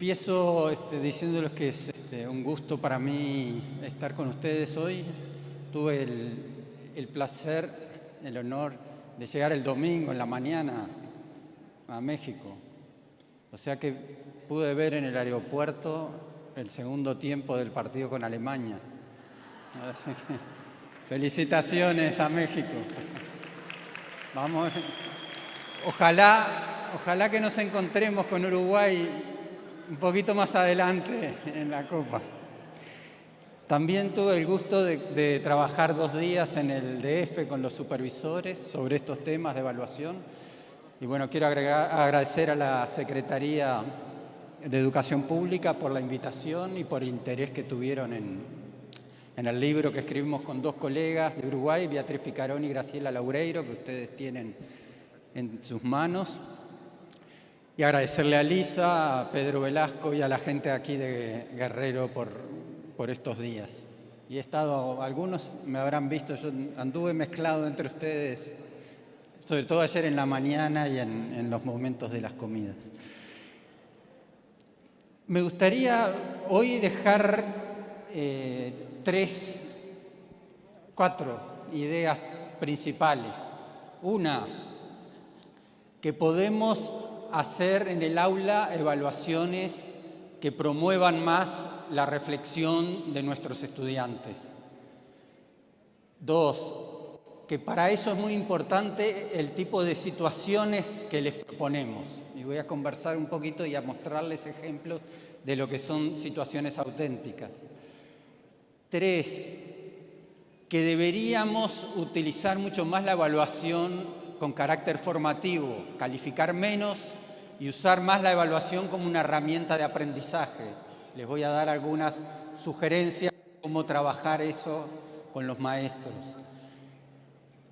Empiezo diciéndoles que es un gusto para mí estar con ustedes hoy. Tuve el placer, el honor de llegar el domingo en la mañana a México. O sea que pude ver en el aeropuerto el segundo tiempo del partido con Alemania. Así que, felicitaciones a México. Vamos, ojalá que nos encontremos con Uruguay un poquito más adelante en la Copa. También tuve el gusto de trabajar 2 días en el DF con los supervisores sobre estos temas de evaluación. Y bueno, quiero agradecer a la Secretaría de Educación Pública por la invitación y por el interés que tuvieron en el libro que escribimos con 2 colegas de Uruguay, Beatriz Picarón y Graciela Laureiro, que ustedes tienen en sus manos. Y agradecerle a Lisa, a Pedro Velasco y a la gente aquí de Guerrero por estos días. Y he estado, algunos me habrán visto, yo anduve mezclado entre ustedes, sobre todo ayer en la mañana y en los momentos de las comidas. Me gustaría hoy dejar 4 ideas principales. Una, que podemos hacer en el aula evaluaciones que promuevan más la reflexión de nuestros estudiantes. 2, que para eso es muy importante el tipo de situaciones que les proponemos. Y voy a conversar un poquito y a mostrarles ejemplos de lo que son situaciones auténticas. 3, que deberíamos utilizar mucho más la evaluación con carácter formativo, calificar menos y usar más la evaluación como una herramienta de aprendizaje. Les voy a dar algunas sugerencias de cómo trabajar eso con los maestros.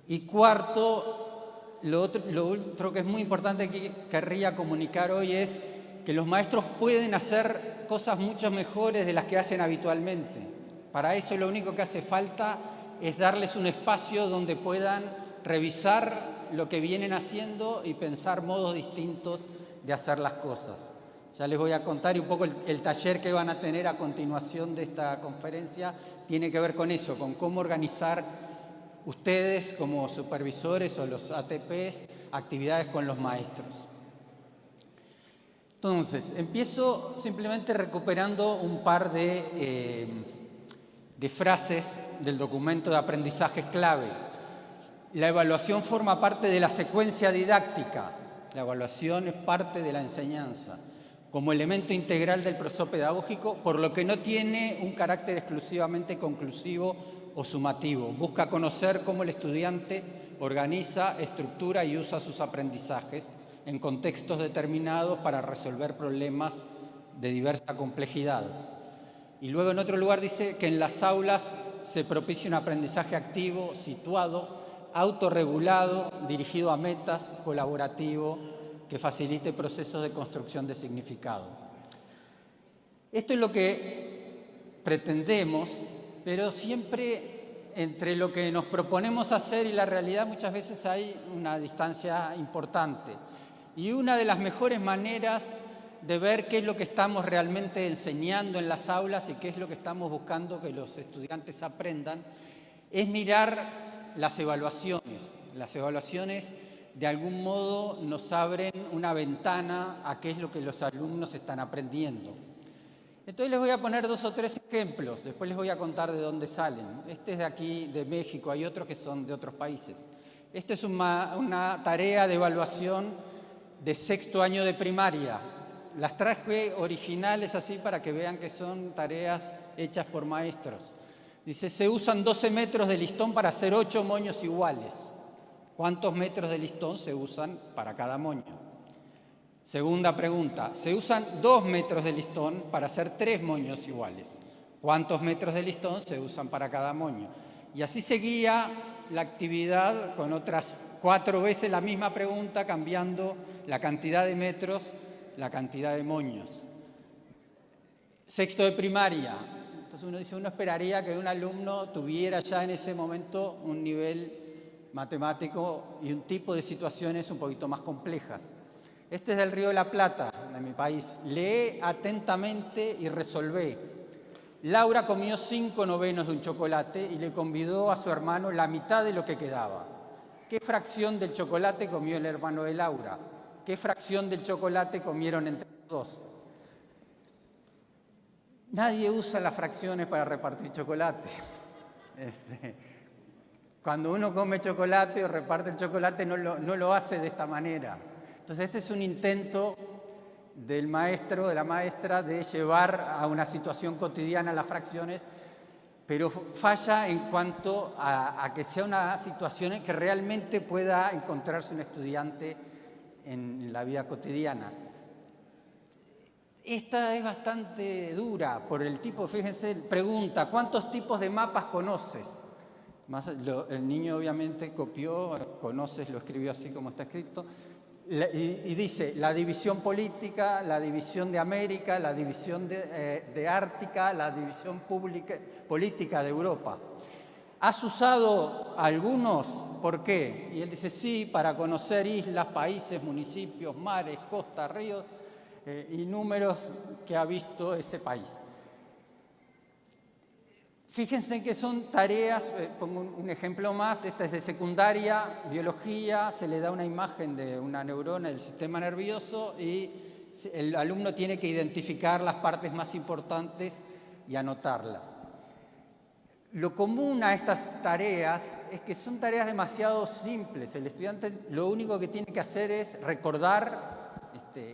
Y 4, lo otro que es muy importante que querría comunicar hoy es que los maestros pueden hacer cosas mucho mejores de las que hacen habitualmente. Para eso lo único que hace falta es darles un espacio donde puedan revisar lo que vienen haciendo y pensar modos distintos de hacer las cosas. Ya les voy a contar y un poco el taller que van a tener a continuación de esta conferencia tiene que ver con eso, con cómo organizar ustedes como supervisores o los ATPs actividades con los maestros. Entonces, empiezo simplemente recuperando un par de frases del documento de aprendizajes clave. La evaluación forma parte de la secuencia didáctica. La evaluación es parte de la enseñanza, como elemento integral del proceso pedagógico, por lo que no tiene un carácter exclusivamente conclusivo o sumativo. Busca conocer cómo el estudiante organiza, estructura y usa sus aprendizajes en contextos determinados para resolver problemas de diversa complejidad. Y luego en otro lugar dice que en las aulas se propicia un aprendizaje activo, situado, autorregulado, dirigido a metas, colaborativo, que facilite procesos de construcción de significado. Esto es lo que pretendemos, pero siempre entre lo que nos proponemos hacer y la realidad muchas veces hay una distancia importante. Y una de las mejores maneras de ver qué es lo que estamos realmente enseñando en las aulas y qué es lo que estamos buscando que los estudiantes aprendan es mirar las evaluaciones. Las evaluaciones de algún modo nos abren una ventana a qué es lo que los alumnos están aprendiendo. Entonces les voy a poner 2 o 3 ejemplos, después les voy a contar de dónde salen. Este es de aquí, de México, hay otros que son de otros países. Esta es una tarea de evaluación de 6º año de primaria. Las traje originales así para que vean que son tareas hechas por maestros. Dice, se usan 12 metros de listón para hacer 8 moños iguales. ¿Cuántos metros de listón se usan para cada moño? Segunda pregunta, se usan 2 metros de listón para hacer 3 moños iguales. ¿Cuántos metros de listón se usan para cada moño? Y así seguía la actividad con otras 4 veces la misma pregunta, cambiando la cantidad de metros, la cantidad de moños. 6º de primaria. Entonces uno dice, uno esperaría que un alumno tuviera ya en ese momento un nivel matemático y un tipo de situaciones un poquito más complejas. Este es del Río de la Plata, de mi país. Lee atentamente y resolvé. Laura comió 5/9 de un chocolate y le convidó a su hermano la mitad de lo que quedaba. ¿Qué fracción del chocolate comió el hermano de Laura? ¿Qué fracción del chocolate comieron entre los dos? Nadie usa las fracciones para repartir chocolate. Cuando uno come chocolate o reparte el chocolate no lo hace de esta manera. Entonces este es un intento del maestro, de la maestra, de llevar a una situación cotidiana las fracciones, pero falla en cuanto a que sea una situación en que realmente pueda encontrarse un estudiante en la vida cotidiana. Esta es bastante dura por el tipo, fíjense, pregunta, ¿cuántos tipos de mapas conoces? El niño obviamente copió, conoces, lo escribió así como está escrito, y dice la división política, la división de América, la división de Ártica, la división política de Europa. ¿Has usado algunos? ¿Por qué? Y él dice, sí, para conocer islas, países, municipios, mares, costas, ríos y números que ha visto ese país. Fíjense que son tareas, pongo un ejemplo más, esta es de secundaria, biología, se le da una imagen de una neurona del sistema nervioso y el alumno tiene que identificar las partes más importantes y anotarlas. Lo común a estas tareas es que son tareas demasiado simples. El estudiante lo único que tiene que hacer es recordar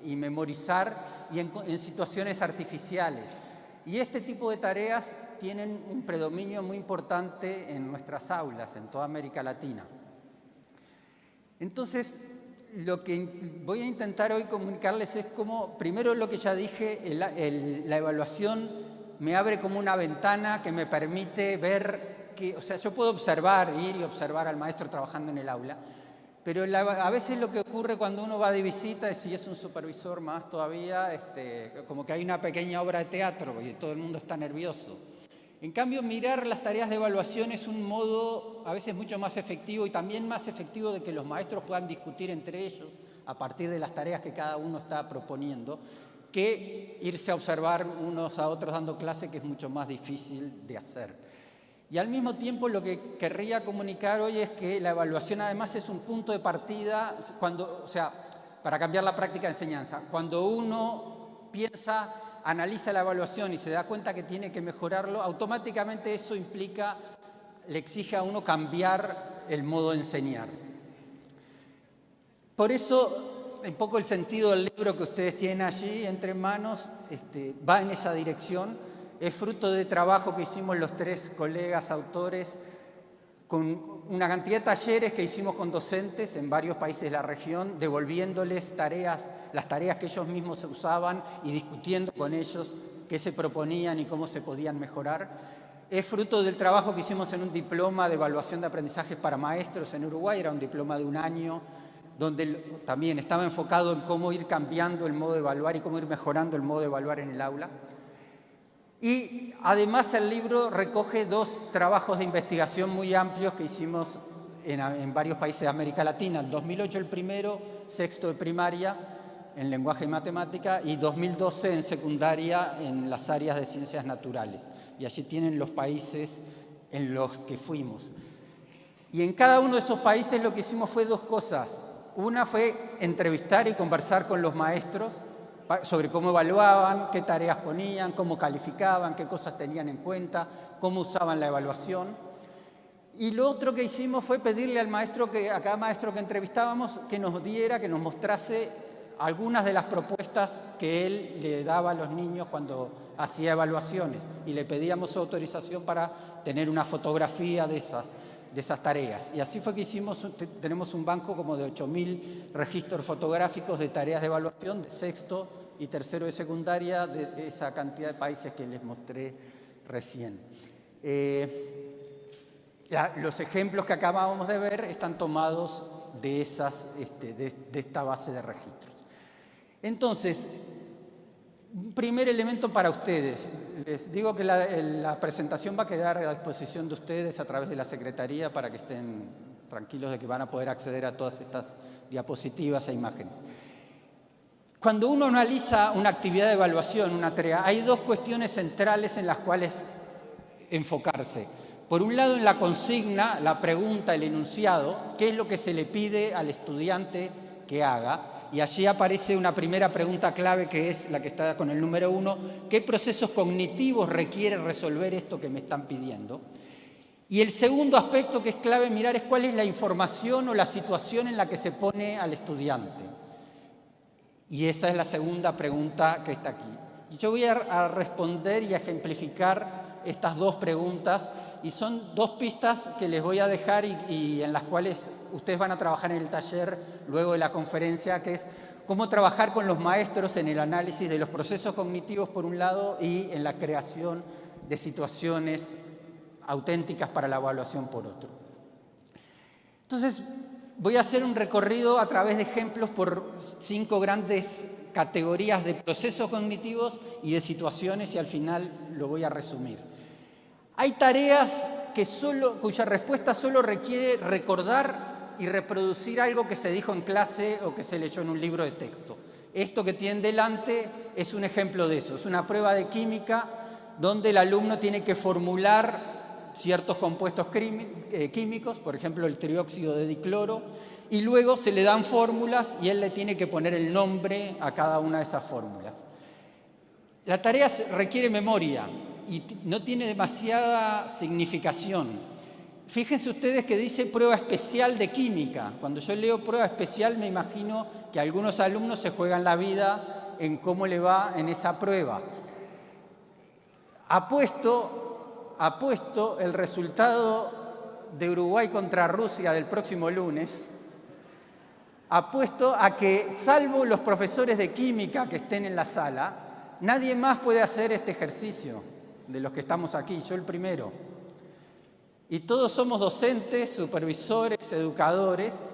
y memorizar y en situaciones artificiales. Y este tipo de tareas tienen un predominio muy importante en nuestras aulas, en toda América Latina. Entonces, lo que voy a intentar hoy comunicarles es cómo, primero lo que ya dije, la evaluación me abre como una ventana que me permite ver que, o sea, yo puedo observar, ir y observar al maestro trabajando en el aula, pero a veces lo que ocurre cuando uno va de visita, si es un supervisor más todavía, como que hay una pequeña obra de teatro y todo el mundo está nervioso. En cambio, mirar las tareas de evaluación es un modo a veces mucho más efectivo y también más efectivo de que los maestros puedan discutir entre ellos a partir de las tareas que cada uno está proponiendo, que irse a observar unos a otros dando clase, que es mucho más difícil de hacer. Y al mismo tiempo lo que querría comunicar hoy es que la evaluación además es un punto de partida para cambiar la práctica de enseñanza. Cuando uno piensa, analiza la evaluación y se da cuenta que tiene que mejorarlo, automáticamente eso le exige a uno cambiar el modo de enseñar. Por eso, un poco el sentido del libro que ustedes tienen allí entre manos va en esa dirección. Es fruto de trabajo que hicimos los 3 colegas autores con una cantidad de talleres que hicimos con docentes en varios países de la región, devolviéndoles las tareas que ellos mismos usaban y discutiendo con ellos qué se proponían y cómo se podían mejorar. Es fruto del trabajo que hicimos en un diploma de evaluación de aprendizajes para maestros en Uruguay, era un diploma de 1 año, donde también estaba enfocado en cómo ir cambiando el modo de evaluar y cómo ir mejorando el modo de evaluar en el aula. Y además el libro recoge 2 trabajos de investigación muy amplios que hicimos en varios países de América Latina. En 2008 el primero, sexto de primaria, en lenguaje y matemática, y 2012 en secundaria en las áreas de ciencias naturales. Y allí tienen los países en los que fuimos. Y en cada uno de esos países lo que hicimos fue 2 cosas. Una fue entrevistar y conversar con los maestros sobre cómo evaluaban, qué tareas ponían, cómo calificaban, qué cosas tenían en cuenta, cómo usaban la evaluación. Y lo otro que hicimos fue pedirle a cada maestro que entrevistábamos que nos mostrase algunas de las propuestas que él le daba a los niños cuando hacía evaluaciones. Y le pedíamos su autorización para tener una fotografía de esas tareas. Y así fue que tenemos un banco como de 8.000 registros fotográficos de tareas de evaluación de sexto y tercero de secundaria de esa cantidad de países que les mostré recién. Los ejemplos que acabábamos de ver están tomados de esta base de registros. Entonces, un primer elemento para ustedes. Les digo que la presentación va a quedar a disposición de ustedes a través de la Secretaría para que estén tranquilos de que van a poder acceder a todas estas diapositivas e imágenes. Cuando uno analiza una actividad de evaluación, una tarea, hay dos cuestiones centrales en las cuales enfocarse. Por un lado, en la consigna, la pregunta, el enunciado, qué es lo que se le pide al estudiante que haga. Y allí aparece una primera pregunta clave, que es la que está con el número 1, ¿qué procesos cognitivos requiere resolver esto que me están pidiendo? Y el segundo aspecto que es clave mirar es cuál es la información o la situación en la que se pone al estudiante. Y esa es la segunda pregunta que está aquí. Y yo voy a responder y a ejemplificar estas dos preguntas, y son dos pistas que les voy a dejar y en las cuales ustedes van a trabajar en el taller luego de la conferencia, que es cómo trabajar con los maestros en el análisis de los procesos cognitivos por un lado y en la creación de situaciones auténticas para la evaluación por otro. Entonces, voy a hacer un recorrido a través de ejemplos por 5 grandes categorías de procesos cognitivos y de situaciones, y al final lo voy a resumir. Hay tareas cuya respuesta solo requiere recordar y reproducir algo que se dijo en clase o que se leyó en un libro de texto. Esto que tienen delante es un ejemplo de eso. Es una prueba de química donde el alumno tiene que formular ciertos compuestos químicos, por ejemplo el trióxido de dicloro, y luego se le dan fórmulas y él le tiene que poner el nombre a cada una de esas fórmulas. La tarea requiere memoria y no tiene demasiada significación. Fíjense ustedes que dice prueba especial de química. Cuando yo leo prueba especial me imagino que algunos alumnos se juegan la vida en cómo le va en esa prueba. Apuesto el resultado de Uruguay contra Rusia del próximo lunes. Apuesto a que, salvo los profesores de química que estén en la sala, nadie más puede hacer este ejercicio de los que estamos aquí, yo el primero. Y todos somos docentes, supervisores, educadores,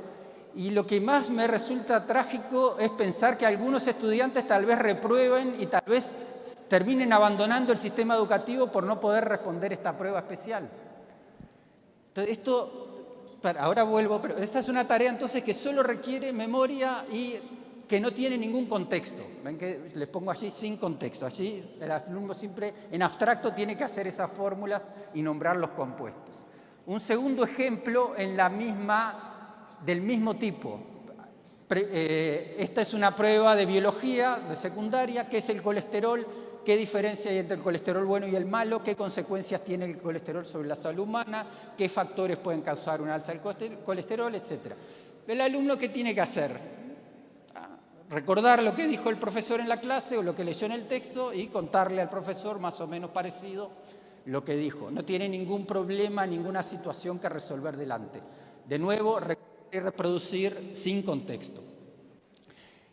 y lo que más me resulta trágico es pensar que algunos estudiantes tal vez reprueben y tal vez terminen abandonando el sistema educativo por no poder responder esta prueba especial. Entonces, ahora vuelvo, pero esta es una tarea entonces que solo requiere memoria y que no tiene ningún contexto. Ven que les pongo allí sin contexto. Allí el alumno siempre en abstracto tiene que hacer esas fórmulas y nombrar los compuestos. Un segundo ejemplo del mismo tipo. Esta es una prueba de biología de secundaria, que es el colesterol. ¿Qué diferencia hay entre el colesterol bueno y el malo? ¿Qué consecuencias tiene el colesterol sobre la salud humana? ¿Qué factores pueden causar un alza del colesterol? Etcétera. El alumno, ¿qué tiene que hacer? Recordar lo que dijo el profesor en la clase o lo que leyó en el texto y contarle al profesor más o menos parecido lo que dijo. No tiene ningún problema, ninguna situación que resolver delante. De nuevo, reproducir sin contexto.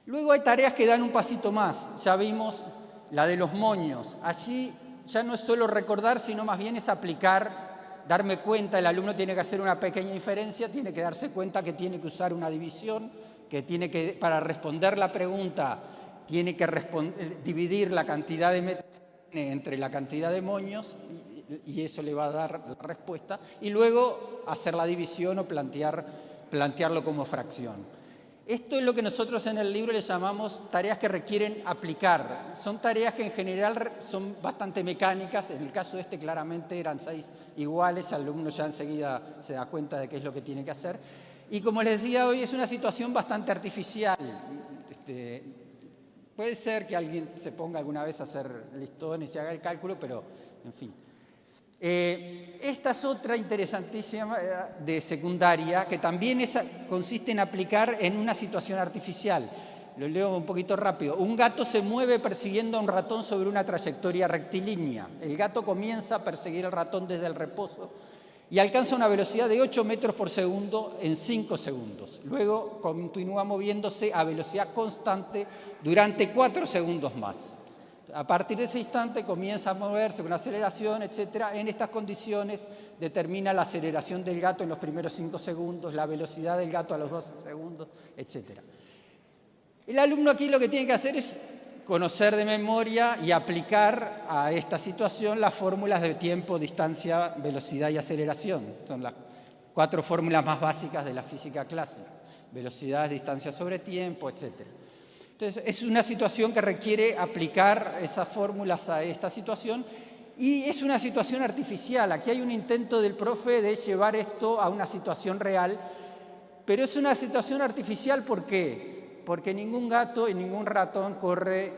Luego hay tareas que dan un pasito más. Ya vimos la de los moños. Allí ya no es solo recordar, sino más bien es aplicar, darme cuenta. El alumno tiene que hacer una pequeña inferencia, tiene que darse cuenta que tiene que usar una división, que para responder la pregunta tiene que dividir la cantidad de metros entre la cantidad de moños y eso le va a dar la respuesta, y luego hacer la división o plantearlo como fracción. Esto es lo que nosotros en el libro le llamamos tareas que requieren aplicar. Son tareas que en general son bastante mecánicas. En el caso de este claramente eran 6 iguales, el alumno ya enseguida se da cuenta de qué es lo que tiene que hacer. Y como les decía hoy, es una situación bastante artificial. Puede ser que alguien se ponga alguna vez a hacer listones y haga el cálculo, pero en fin. Esta es otra interesantísima de secundaria, que también consiste en aplicar en una situación artificial. Lo leo un poquito rápido. Un gato se mueve persiguiendo a un ratón sobre una trayectoria rectilínea. El gato comienza a perseguir al ratón desde el reposo y alcanza una velocidad de 8 metros por segundo en 5 segundos. Luego continúa moviéndose a velocidad constante durante 4 segundos más. A partir de ese instante comienza a moverse con aceleración, etc. En estas condiciones determina la aceleración del gato en los primeros 5 segundos, la velocidad del gato a los 12 segundos, etc. El alumno aquí lo que tiene que hacer es conocer de memoria y aplicar a esta situación las fórmulas de tiempo, distancia, velocidad y aceleración. Son las 4 fórmulas más básicas de la física clásica. Velocidad, distancia sobre tiempo, etc. Entonces, es una situación que requiere aplicar esas fórmulas a esta situación y es una situación artificial. Aquí hay un intento del profe de llevar esto a una situación real, pero es una situación artificial, ¿por qué? Porque ningún gato y ningún ratón corre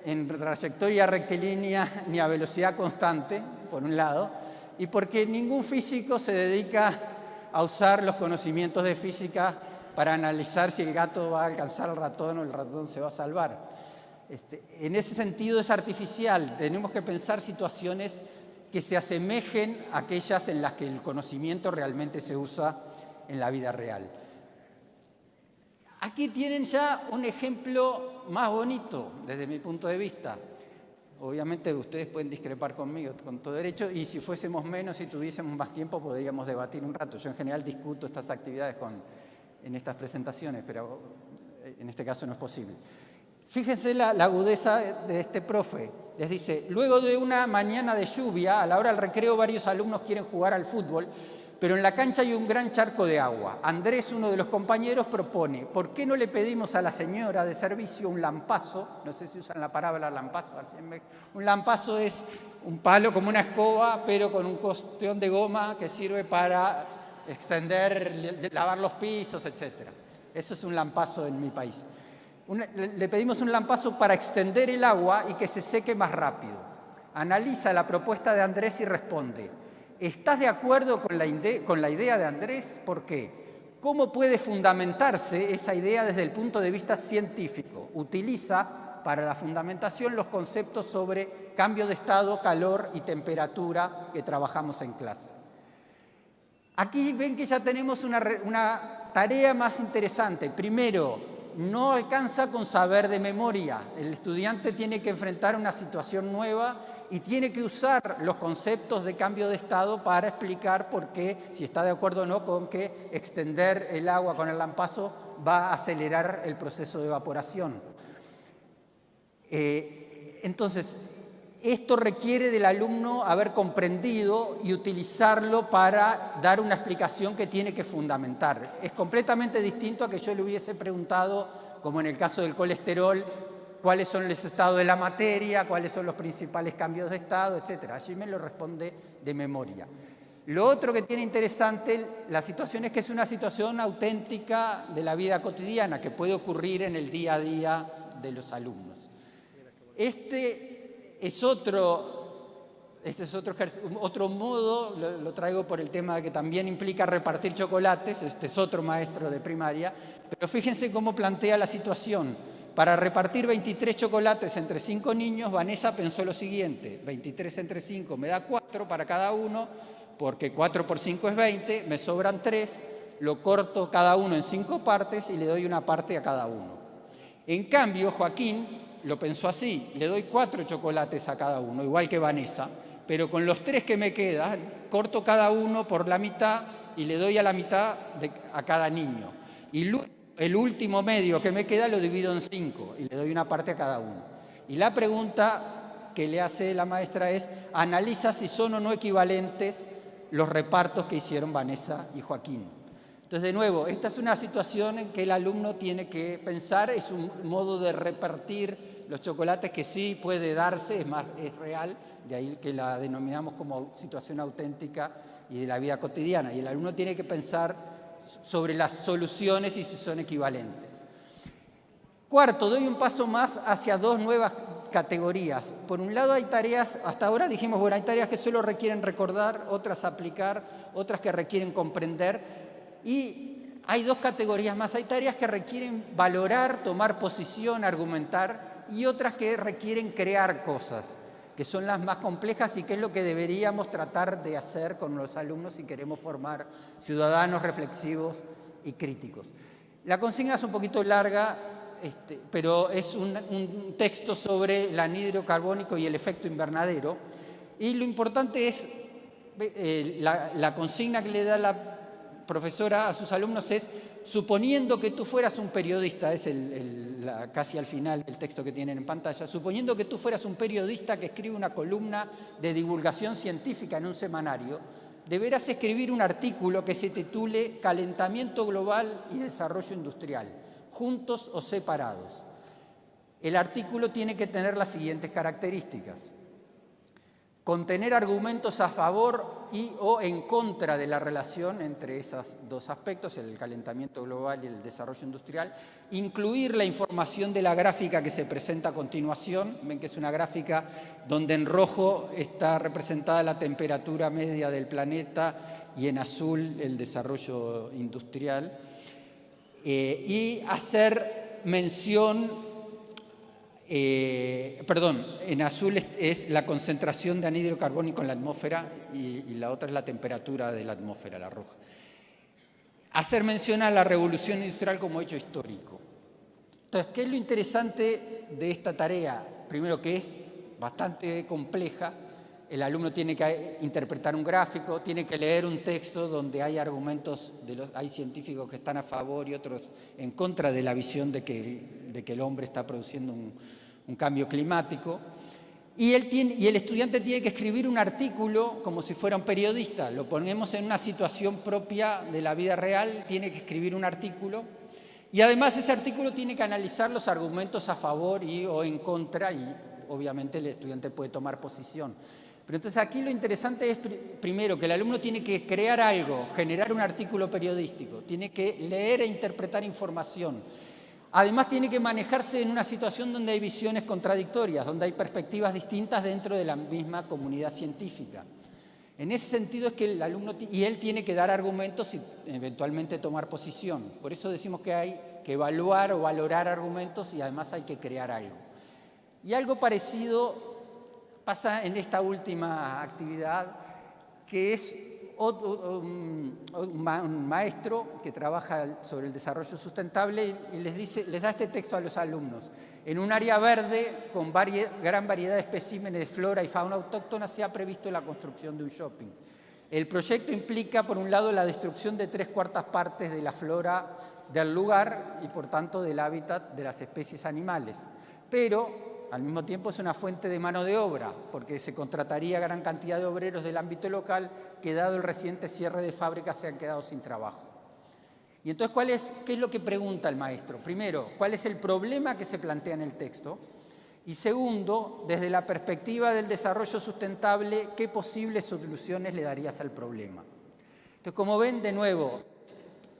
en trayectoria rectilínea ni a velocidad constante, por un lado, y porque ningún físico se dedica a usar los conocimientos de física para analizar si el gato va a alcanzar al ratón o el ratón se va a salvar. En ese sentido es artificial, tenemos que pensar situaciones que se asemejen a aquellas en las que el conocimiento realmente se usa en la vida real. Aquí tienen ya un ejemplo más bonito desde mi punto de vista. Obviamente ustedes pueden discrepar conmigo con todo derecho y si fuésemos menos y tuviésemos más tiempo podríamos debatir un rato. Yo en general discuto estas actividades en estas presentaciones, pero en este caso no es posible. Fíjense la agudeza de este profe. Les dice, luego de una mañana de lluvia, a la hora del recreo varios alumnos quieren jugar al fútbol, pero en la cancha hay un gran charco de agua. Andrés, uno de los compañeros, propone, ¿por qué no le pedimos a la señora de servicio un lampazo? No sé si usan la palabra lampazo. Un lampazo es un palo como una escoba, pero con un costón de goma que sirve para extender, lavar los pisos, etc. Eso es un lampazo en mi país. Le pedimos un lampazo para extender el agua y que se seque más rápido. Analiza la propuesta de Andrés y responde, ¿estás de acuerdo con la idea de Andrés? ¿Por qué? ¿Cómo puede fundamentarse esa idea desde el punto de vista científico? Utiliza para la fundamentación los conceptos sobre cambio de estado, calor y temperatura que trabajamos en clase. Aquí ven que ya tenemos una tarea más interesante. Primero, no alcanza con saber de memoria. El estudiante tiene que enfrentar una situación nueva y tiene que usar los conceptos de cambio de estado para explicar por qué, si está de acuerdo o no, con que extender el agua con el lampazo va a acelerar el proceso de evaporación. Entonces, esto requiere del alumno haber comprendido y utilizarlo para dar una explicación que tiene que fundamentar. Es completamente distinto a que yo le hubiese preguntado, como en el caso del colesterol, cuáles son los estados de la materia, cuáles son los principales cambios de estado, etc. Allí me lo responde de memoria. Lo otro que tiene interesante la situación es que es una situación auténtica de la vida cotidiana, que puede ocurrir en el día a día de los alumnos. Este es otro modo, lo traigo por el tema de que también implica repartir chocolates, este es otro maestro de primaria, pero fíjense cómo plantea la situación. Para repartir 23 chocolates entre 5 niños, Vanessa pensó lo siguiente, 23 entre 5 me da 4 para cada uno, porque 4 por 5 es 20, me sobran 3, lo corto cada uno en 5 partes y le doy una parte a cada uno. En cambio, Joaquín lo pensó así, le doy 4 chocolates a cada uno, igual que Vanessa, pero con los 3 que me quedan, corto cada uno por la mitad y le doy a la mitad a cada niño. Y el último medio que me queda lo divido en 5 y le doy una parte a cada uno. Y la pregunta que le hace la maestra es, analiza si son o no equivalentes los repartos que hicieron Vanessa y Joaquín. Entonces, de nuevo, esta es una situación en que el alumno tiene que pensar, es un modo de repartir los chocolates que sí puede darse, es real, de ahí que la denominamos como situación auténtica y de la vida cotidiana. Y el alumno tiene que pensar sobre las soluciones y si son equivalentes. Cuarto, doy un paso más hacia 2 nuevas categorías. Por un lado hay tareas, hasta ahora dijimos, bueno, hay tareas que solo requieren recordar, otras aplicar, otras que requieren comprender. Y hay 2 categorías más. Hay tareas que requieren valorar, tomar posición, argumentar, y otras que requieren crear cosas, que son las más complejas y que es lo que deberíamos tratar de hacer con los alumnos si queremos formar ciudadanos reflexivos y críticos. La consigna es un poquito larga, pero es un texto sobre el anhídrido carbónico y el efecto invernadero. Y lo importante es, la consigna que le da la profesora a sus alumnos es, suponiendo que tú fueras un periodista, es casi al final el texto que tienen en pantalla, suponiendo que tú fueras un periodista que escribe una columna de divulgación científica en un semanario, deberás escribir un artículo que se titule Calentamiento global y desarrollo industrial, juntos o separados. El artículo tiene que tener las siguientes características: contener argumentos a favor y o en contra de la relación entre esos dos aspectos, el calentamiento global y el desarrollo industrial, incluir la información de la gráfica que se presenta a continuación. Ven que es una gráfica donde en rojo está representada la temperatura media del planeta y en azul el desarrollo industrial, y hacer mención. En azul es la concentración de anhídrido carbónico en la atmósfera y la otra es la temperatura de la atmósfera, la roja. Hacer mención a la revolución industrial como hecho histórico. Entonces, ¿qué es lo interesante de esta tarea? Primero, que es bastante compleja. El alumno tiene que interpretar un gráfico, tiene que leer un texto donde hay argumentos, hay científicos que están a favor y otros en contra de la visión de que el hombre está produciendo un cambio climático. Y el estudiante tiene que escribir un artículo como si fuera un periodista. Lo ponemos en una situación propia de la vida real, tiene que escribir un artículo. Y además ese artículo tiene que analizar los argumentos a favor y o en contra, y obviamente el estudiante puede tomar posición. Pero entonces aquí lo interesante es, primero, que el alumno tiene que crear algo, generar un artículo periodístico, tiene que leer e interpretar información. Además tiene que manejarse en una situación donde hay visiones contradictorias, donde hay perspectivas distintas dentro de la misma comunidad científica. En ese sentido es que el alumno, y él tiene que dar argumentos y eventualmente tomar posición. Por eso decimos que hay que evaluar o valorar argumentos y además hay que crear algo. Y algo parecido pasa en esta última actividad, que es un maestro que trabaja sobre el desarrollo sustentable y les da este texto a los alumnos. En un área verde con gran variedad de especímenes de flora y fauna autóctona se ha previsto la construcción de un shopping. El proyecto implica, por un lado, la destrucción de 3/4 partes de la flora del lugar y, por tanto, del hábitat de las especies animales. Pero al mismo tiempo es una fuente de mano de obra, porque se contrataría gran cantidad de obreros del ámbito local que, dado el reciente cierre de fábricas, se han quedado sin trabajo. Y entonces, ¿qué es lo que pregunta el maestro? Primero, ¿cuál es el problema que se plantea en el texto? Y segundo, desde la perspectiva del desarrollo sustentable, ¿qué posibles soluciones le darías al problema? Entonces, como ven, de nuevo,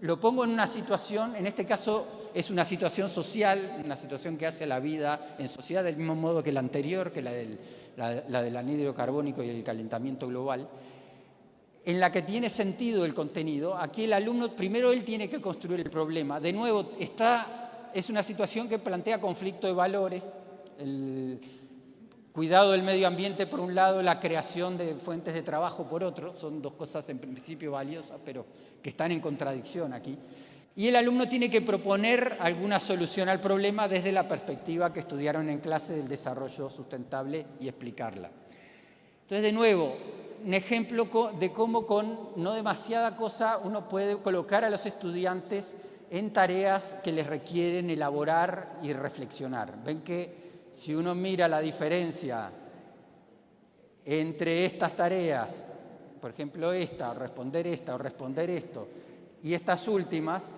lo pongo en una situación, en este caso es una situación social, una situación que hace a la vida en sociedad del mismo modo que la anterior, que la del anhídrido carbónico y el calentamiento global, en la que tiene sentido el contenido. Aquí el alumno, primero él tiene que construir el problema. De nuevo, es una situación que plantea conflicto de valores, el cuidado del medio ambiente por un lado, la creación de fuentes de trabajo por otro. Son dos cosas en principio valiosas, pero que están en contradicción aquí. Y el alumno tiene que proponer alguna solución al problema desde la perspectiva que estudiaron en clase del desarrollo sustentable y explicarla. Entonces, de nuevo, un ejemplo de cómo con no demasiada cosa uno puede colocar a los estudiantes en tareas que les requieren elaborar y reflexionar. Ven que si uno mira la diferencia entre estas tareas, por ejemplo esta, o responder esto, y estas últimas,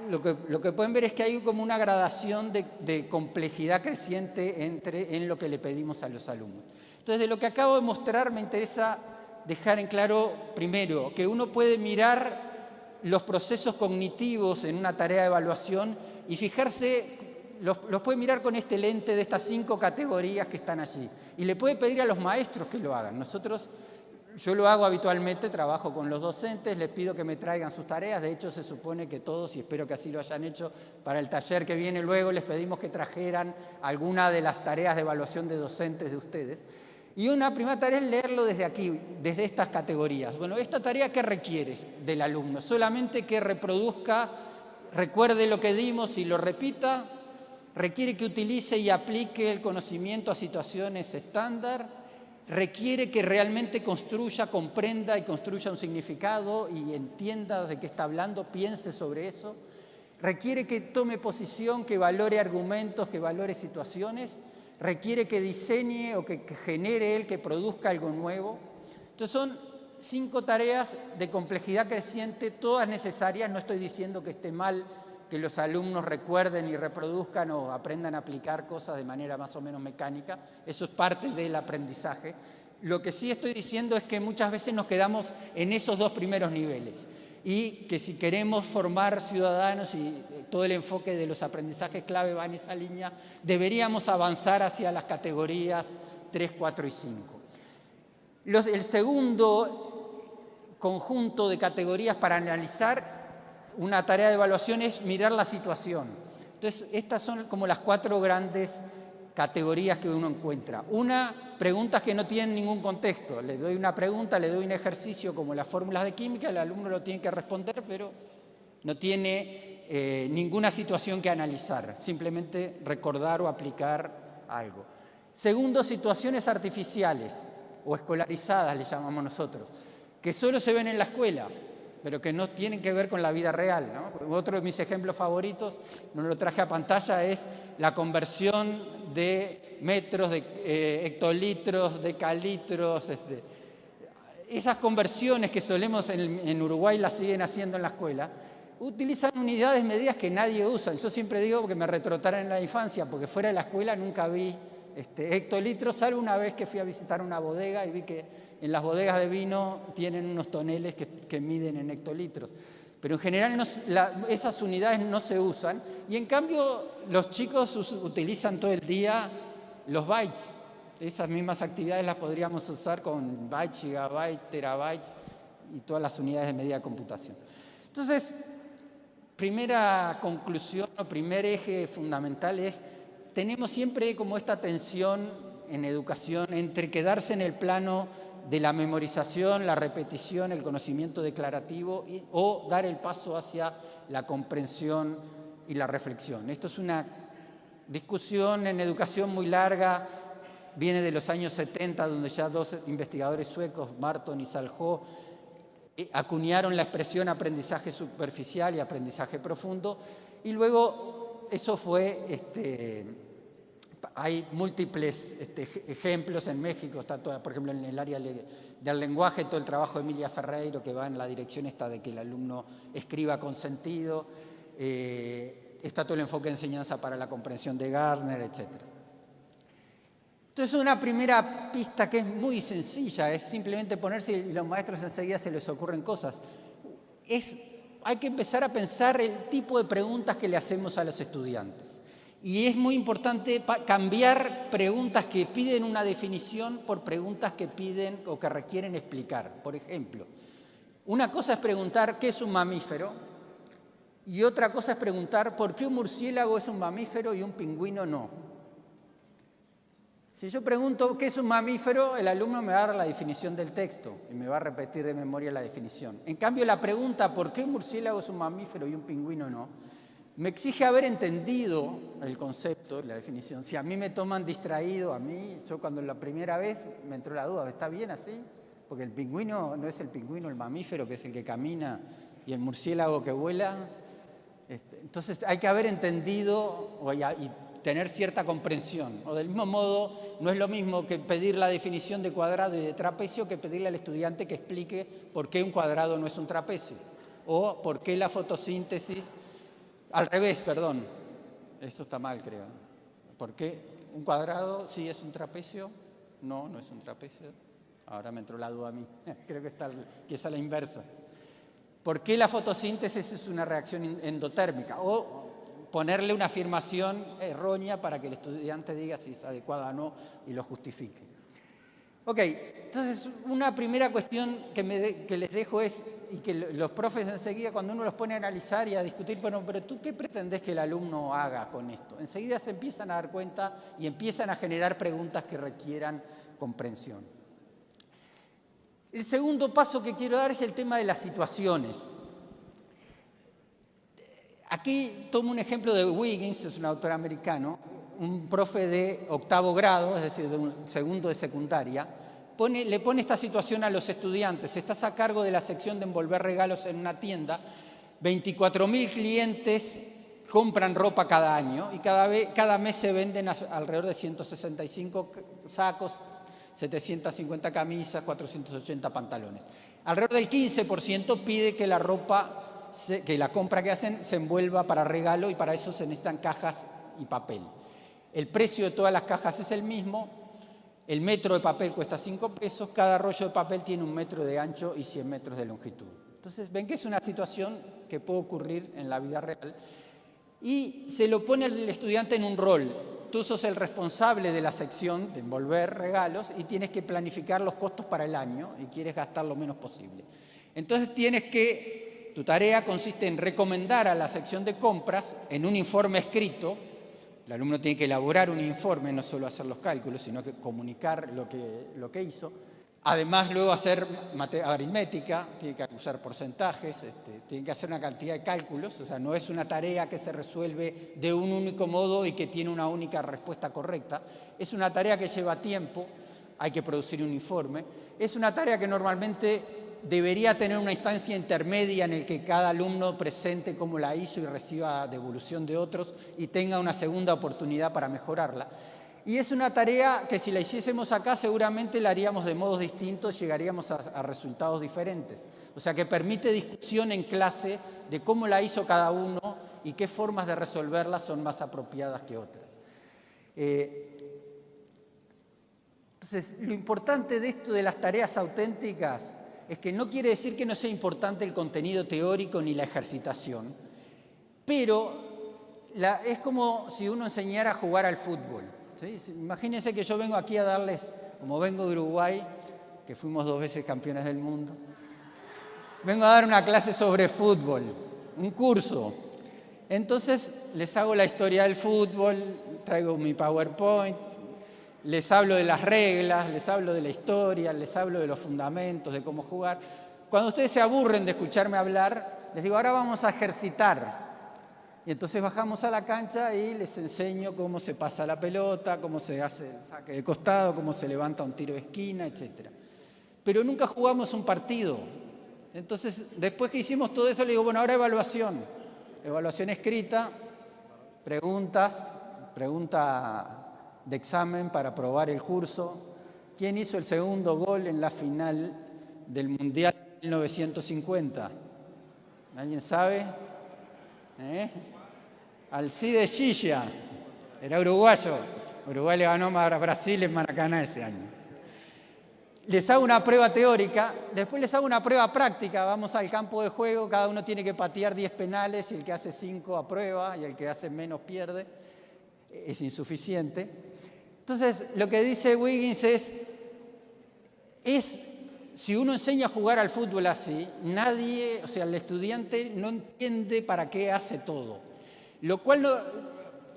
lo que pueden ver es que hay como una gradación de complejidad creciente en lo que le pedimos a los alumnos. Entonces, de lo que acabo de mostrar, me interesa dejar en claro, primero, que uno puede mirar los procesos cognitivos en una tarea de evaluación y fijarse, los puede mirar con este lente de estas 5 categorías que están allí. Y le puede pedir a los maestros que lo hagan. Yo lo hago habitualmente, trabajo con los docentes, les pido que me traigan sus tareas. De hecho, se supone que todos, y espero que así lo hayan hecho, para el taller que viene luego les pedimos que trajeran alguna de las tareas de evaluación de docentes de ustedes. Y una primera tarea es leerlo desde aquí, desde estas categorías. Bueno, ¿esta tarea qué requiere del alumno? Solamente que reproduzca, recuerde lo que dimos y lo repita. Requiere que utilice y aplique el conocimiento a situaciones estándar. Requiere que realmente construya, comprenda y construya un significado y entienda de qué está hablando, piense sobre eso. Requiere que tome posición, que valore argumentos, que valore situaciones. Requiere que diseñe o que genere él, que produzca algo nuevo. Entonces son 5 tareas de complejidad creciente, todas necesarias. No estoy diciendo que esté mal que los alumnos recuerden y reproduzcan o aprendan a aplicar cosas de manera más o menos mecánica. Eso es parte del aprendizaje. Lo que sí estoy diciendo es que muchas veces nos quedamos en esos dos primeros niveles y que si queremos formar ciudadanos y todo el enfoque de los aprendizajes clave va en esa línea, deberíamos avanzar hacia las categorías 3, 4 y 5. El segundo conjunto de categorías para analizar una tarea de evaluación es mirar la situación. Entonces, estas son como las 4 grandes categorías que uno encuentra. Una, preguntas que no tienen ningún contexto. Le doy una pregunta, le doy un ejercicio como las fórmulas de química, el alumno lo tiene que responder, pero no tiene ninguna situación que analizar, simplemente recordar o aplicar algo. Segundo, situaciones artificiales o escolarizadas, le llamamos nosotros, que solo se ven en la escuela, pero que no tienen que ver con la vida real, ¿no? Otro de mis ejemplos favoritos, no lo traje a pantalla, es la conversión de metros, de hectolitros, de decalitros. Esas conversiones que solemos en Uruguay las siguen haciendo en la escuela, utilizan unidades medidas que nadie usa. Yo siempre digo que me retrotraen en la infancia, porque fuera de la escuela nunca vi hectolitros, salvo una vez que fui a visitar una bodega y vi que en las bodegas de vino tienen unos toneles que miden en hectolitros. Pero en general esas unidades no se usan y en cambio los chicos utilizan todo el día los bytes. Esas mismas actividades las podríamos usar con bytes, gigabytes, terabytes y todas las unidades de medida de computación. Entonces, primera conclusión o primer eje fundamental es, tenemos siempre como esta tensión en educación entre quedarse en el plano de la memorización, la repetición, el conocimiento declarativo o dar el paso hacia la comprensión y la reflexión. Esto es una discusión en educación muy larga, viene de los años 70, donde ya 2 investigadores suecos, Marton y Saljo, acuñaron la expresión aprendizaje superficial y aprendizaje profundo, y luego eso fue, hay múltiples ejemplos en México, está por ejemplo en el área del lenguaje, todo el trabajo de Emilia Ferreiro, que va en la dirección esta de que el alumno escriba con sentido, está todo el enfoque de enseñanza para la comprensión de Gardner, etc. Entonces, una primera pista que es muy sencilla, es simplemente ponerse y los maestros enseguida se les ocurren cosas. Hay que empezar a pensar el tipo de preguntas que le hacemos a los estudiantes. Y es muy importante cambiar preguntas que piden una definición por preguntas que piden o que requieren explicar. Por ejemplo, una cosa es preguntar qué es un mamífero y otra cosa es preguntar por qué un murciélago es un mamífero y un pingüino no. Si yo pregunto qué es un mamífero, el alumno me va a dar la definición del texto y me va a repetir de memoria la definición. En cambio, la pregunta por qué un murciélago es un mamífero y un pingüino no, me exige haber entendido el concepto, la definición. Si a mí me toman distraído, yo cuando la primera vez me entró la duda, ¿está bien así? Porque el pingüino no es el pingüino, el mamífero, que es el que camina, y el murciélago que vuela. Entonces hay que haber entendido y tener cierta comprensión. O del mismo modo, no es lo mismo que pedir la definición de cuadrado y de trapecio que pedirle al estudiante que explique por qué un cuadrado no es un trapecio. O por qué la fotosíntesis... Al revés, perdón. Eso está mal, creo. ¿Por qué un cuadrado sí es un trapecio? No, no es un trapecio. Ahora me entró la duda a mí. Creo que es a la inversa. ¿Por qué la fotosíntesis es una reacción endotérmica? O ponerle una afirmación errónea para que el estudiante diga si es adecuada o no y lo justifique. Ok, entonces una primera cuestión que les dejo es, y que los profes enseguida cuando uno los pone a analizar y a discutir, bueno, pero ¿tú qué pretendes que el alumno haga con esto? Enseguida se empiezan a dar cuenta y empiezan a generar preguntas que requieran comprensión. El segundo paso que quiero dar es el tema de las situaciones. Aquí tomo un ejemplo de Wiggins, es un autor americano, un profe de 8º grado, es decir, de un segundo de secundaria, le pone esta situación a los estudiantes. Estás a cargo de la sección de envolver regalos en una tienda, 24.000 clientes compran ropa cada año y cada mes se venden alrededor de 165 sacos, 750 camisas, 480 pantalones. Alrededor del 15% pide que la ropa que la compra que hacen se envuelva para regalo y para eso se necesitan cajas y papel. El precio de todas las cajas es el mismo, el metro de papel cuesta 5 pesos, cada rollo de papel tiene 1 metro de ancho y 100 metros de longitud. Entonces ven que es una situación que puede ocurrir en la vida real y se lo pone al estudiante en un rol. Tú sos el responsable de la sección de envolver regalos y tienes que planificar los costos para el año y quieres gastar lo menos posible. Entonces tu tarea consiste en recomendar a la sección de compras en un informe escrito. El alumno tiene que elaborar un informe, no solo hacer los cálculos, sino que comunicar lo que hizo. Además, luego hacer aritmética, tiene que usar porcentajes, tiene que hacer una cantidad de cálculos, o sea, no es una tarea que se resuelve de un único modo y que tiene una única respuesta correcta. Es una tarea que lleva tiempo, hay que producir un informe. Es una tarea que normalmente debería tener una instancia intermedia en la que cada alumno presente cómo la hizo y reciba devolución de otros y tenga una segunda oportunidad para mejorarla. Y es una tarea que si la hiciésemos acá seguramente la haríamos de modos distintos, llegaríamos a resultados diferentes. O sea que permite discusión en clase de cómo la hizo cada uno y qué formas de resolverla son más apropiadas que otras. Entonces, lo importante de esto de las tareas auténticas es que no quiere decir que no sea importante el contenido teórico ni la ejercitación, pero es como si uno enseñara a jugar al fútbol. ¿Sí? Imagínense que yo vengo aquí a darles, como vengo de Uruguay, que fuimos 2 veces campeones del mundo, vengo a dar una clase sobre fútbol, un curso. Entonces les hago la historia del fútbol, traigo mi PowerPoint, les hablo de las reglas, les hablo de la historia, les hablo de los fundamentos, de cómo jugar. Cuando ustedes se aburren de escucharme hablar, les digo, ahora vamos a ejercitar. Y entonces bajamos a la cancha y les enseño cómo se pasa la pelota, cómo se hace el saque de costado, cómo se levanta un tiro de esquina, etc. Pero nunca jugamos un partido. Entonces, después que hicimos todo eso, le digo, bueno, ahora evaluación. Evaluación escrita, pregunta de examen para aprobar el curso. ¿Quién hizo el segundo gol en la final del Mundial de 1950? ¿Alguien sabe? Alcide Gilla, era uruguayo. Uruguay le ganó a Brasil en Maracaná ese año. Les hago una prueba teórica, después les hago una prueba práctica. Vamos al campo de juego, cada uno tiene que patear 10 penales y el que hace 5 aprueba y el que hace menos pierde. Es insuficiente. Entonces, lo que dice Wiggins es si uno enseña a jugar al fútbol así, el estudiante no entiende para qué hace todo. Lo cual